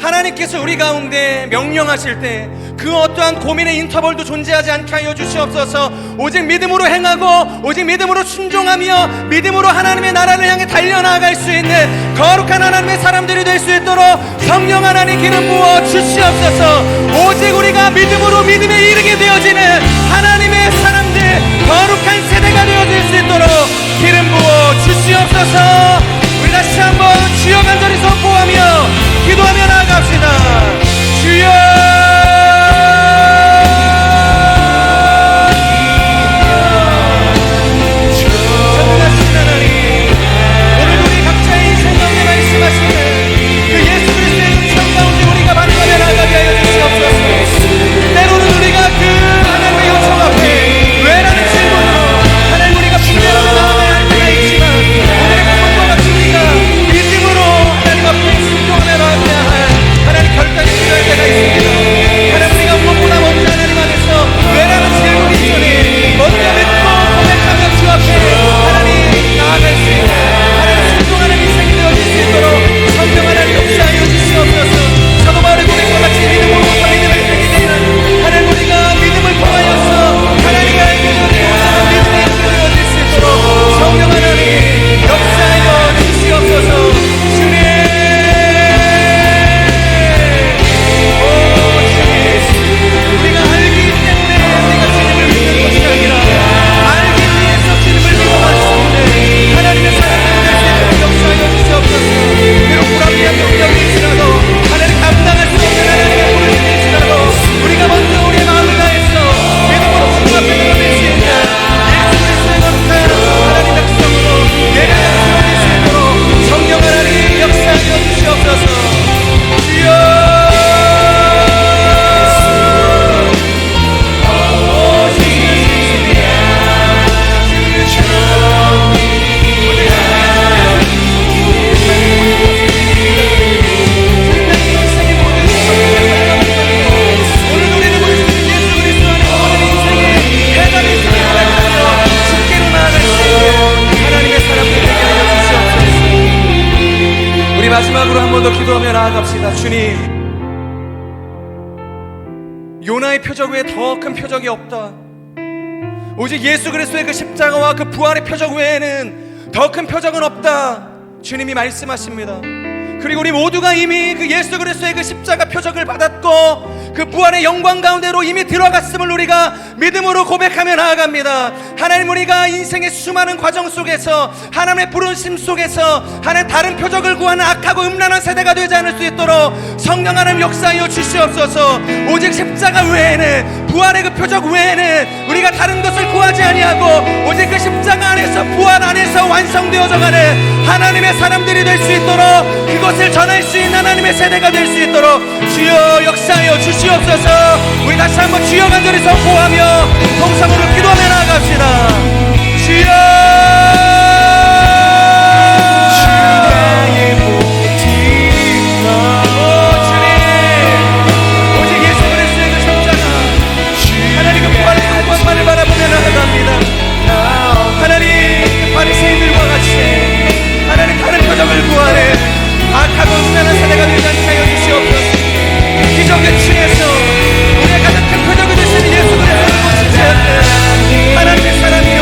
하나님께서 우리 가운데 명령하실 때 그 어떠한 고민의 인터벌도 존재하지 않게 하여 주시옵소서. 오직 믿음으로 행하고 오직 믿음으로 순종하며 믿음으로 하나님의 나라를 향해 달려나갈 수 있는 거룩한 하나님의 사람들이 될 수 있도록 성령 하나님 기름 부어 주시옵소서. 오직 우리가 믿음으로 믿음에 이르게 되어지는 하나님의 사람들, 거룩한 세대가 되어질 수 있도록 기름 부어 주시옵소서. 우리 다시 한번 주여 간절히 선포하며 기도하며 나아갑시다. 주여, 전능하신 하나님, 오늘 우리 각자의 인생 가운데 말씀하시는 그 예수 그리스도의 은총 가운데 우리가 만나며 나아가게 하여 주시옵소서. 때로는 우리가 그 하나님의 요청 앞에 왜라는 질문으로 하나님 우리가 분별하며 나아가야 할 때가 있지만, 오늘의 고백과 같이 우리가 믿음으로 하나님 앞에 순종하며 나아가야 할 하나님 결단이 필요할 때가 있습니다. 하나님, 우리가 무엇보다 먼저 하나님 앞에서 왜라는 질문이 있으니 먼저 믿고 고백하며 주 앞에 하나님 나아갈 수 있는 하나님 순종하는 인생이 되어질 수 있도록 성령 하나님 역사하여 주시옵소서. 사도 바울의 고백과 같이 믿음으로부터 믿음을 되게 되는 하나님, 우리가 믿음을 통하여서 하나님이 알게 되어지는 믿음의 인생이 되어질 수 있도록 성령 하나님 역사하여 주시옵소서. 주님, 우리가 알기 때문에 우리가 주님을 믿는 것이 아니라 알기 위해서 주님을 믿고 왔습니다. 하나님의 사랑을 될 수 있도록 역사하여 주시옵소서. 비록 불합리한 경력일지라도 하나님 감당할 수 없는 하나님의 부르심일지라도 우리가 먼저 우리의 마음을 다해서 믿음으로 주 앞에 드러낼 수 있는 예수 그리스도의 거룩한 하나님 백성으로 예배를 드러낼 수 있도록 성령 하나님 역사하여 주시옵소서. 주여, 우리 마지막으로 한 번 더 기도하며 나아갑시다. 주님, 요나의 표적 외에 더 큰 표적이 없다. 오직 예수 그리스도의 그 십자가와 그 부활의 표적 외에는 더 큰 표적은 없다. 주님이 말씀하십니다. 그리고 우리 모두가 이미 그 예수 그리스도의 그 십자가 표적을 받았고 그 부활의 영광 가운데로 이미 들어갔음을 우리가 믿음으로 고백하며 나아갑니다. 하나님, 우리가 인생의 수많은 과정 속에서 하나님의 부르심 속에서 하나님 다른 표적을 구하는 악하고 음란한 세대가 되지 않을 수 있도록 성령 하나님 역사하여 주시옵소서. 오직 십자가 외에는, 부활의 그 표적 외에는 우리가 다른 것을 구하지 아니하고 오직 그 십자가 안에서, 부활 안에서 완성되어져가는 하나님의 사람들이 될 수 있도록, 그것을 전할 수 있는 하나님의 세대가 될 수 있도록 주여 역사하여 주시옵소서. 우리 다시 한번 주여 간절히 선포하며 통성으로 기도하며 나아갑시다. 주여, 주의 모티나, 주님, 오직 예수 그리스도의 그 십자가, 하나님 그 부활의 영광만을 바라보며 나아갑니다. 하나님, 그 바리새인들과 같이 하나님 다른 표적을 구하는 악하고 음란한 세대가 되지 않게 하여 주시옵소서. 기적의 층에서 우리의 가장 큰 표적이 되시는 예수 그리스도를 모시지 않는 하나님의 사람이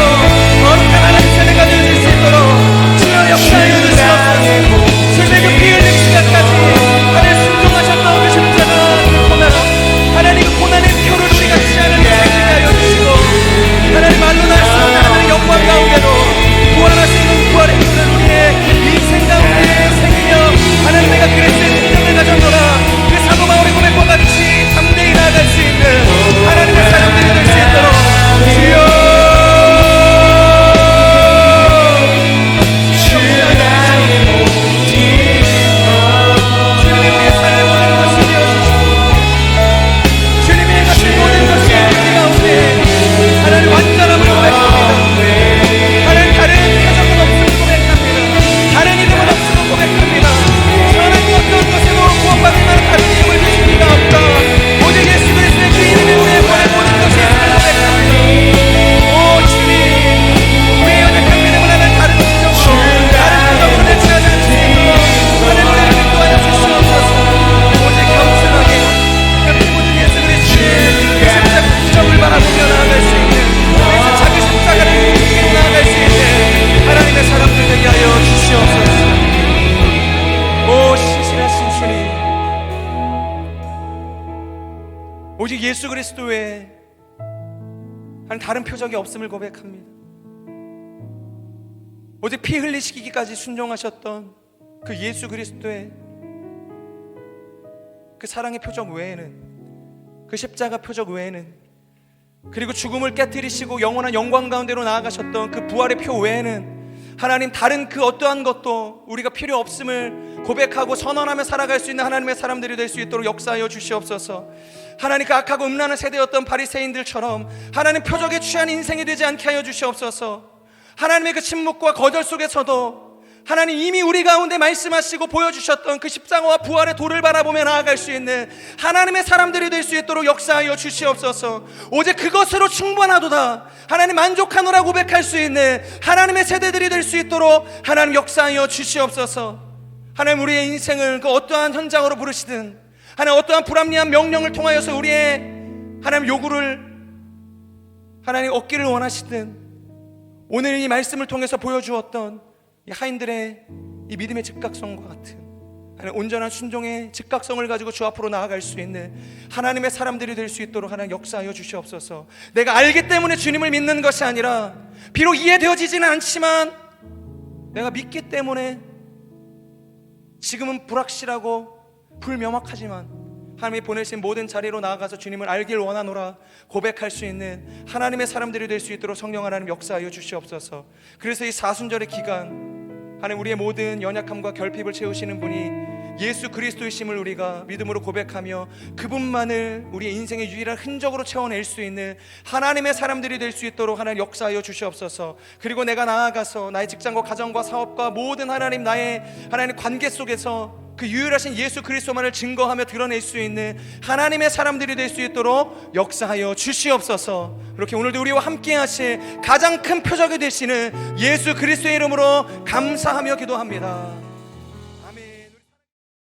그리스도 외에 하나님 다른 표적이 없음을 고백합니다. 오직 피 흘리시기까지 순종하셨던 그 예수 그리스도의 그 사랑의 표적 외에는, 그 십자가 표적 외에는, 그리고 죽음을 깨뜨리시고 영원한 영광 가운데로 나아가셨던 그 부활의 표 외에는 하나님 다른 그 어떠한 것도 우리가 필요 없음을 고백하고 선언하며 살아갈 수 있는 하나님의 사람들이 될 수 있도록 역사하여 주시옵소서. 하나님 그 악하고 음란한 세대였던 바리새인들처럼 하나님 표적에 취한 인생이 되지 않게 하여 주시옵소서. 하나님의 그 침묵과 거절 속에서도 하나님 이미 우리 가운데 말씀하시고 보여주셨던 그 십자가와 부활의 도를 바라보며 나아갈 수 있는 하나님의 사람들이 될 수 있도록 역사하여 주시옵소서. 오직 그것으로 충분하도다 하나님 만족하노라 고백할 수 있는 하나님의 세대들이 될 수 있도록 하나님 역사하여 주시옵소서. 하나님 우리의 인생을 그 어떠한 현장으로 부르시든, 하나님 어떠한 불합리한 명령을 통하여서 우리의 하나님 요구를 하나님 얻기를 원하시든, 오늘 이 말씀을 통해서 보여주었던 이 하인들의 이 믿음의 즉각성과 같은 하나님 온전한 순종의 즉각성을 가지고 주 앞으로 나아갈 수 있는 하나님의 사람들이 될 수 있도록 하나님 역사하여 주시옵소서. 내가 알기 때문에 주님을 믿는 것이 아니라, 비록 이해되어지지는 않지만 내가 믿기 때문에 지금은 불확실하고 불명확하지만 하나님이 보내신 모든 자리로 나아가서 주님을 알길 원하노라 고백할 수 있는 하나님의 사람들이 될 수 있도록 성령 하나님 역사하여 주시옵소서. 그래서 이 사순절의 기간 하나님 우리의 모든 연약함과 결핍을 채우시는 분이 예수 그리스도이심을 우리가 믿음으로 고백하며 그분만을 우리의 인생의 유일한 흔적으로 채워낼 수 있는 하나님의 사람들이 될 수 있도록 하나님 역사하여 주시옵소서. 그리고 내가 나아가서 나의 직장과 가정과 사업과 모든 하나님 나의 하나님 관계 속에서 그 유일하신 예수 그리스도만을 증거하며 드러낼 수 있는 하나님의 사람들이 될 수 있도록 역사하여 주시옵소서. 이렇게 오늘도 우리와 함께 하실 가장 큰 표적이 되시는 예수 그리스도의 이름으로 감사하며 기도합니다.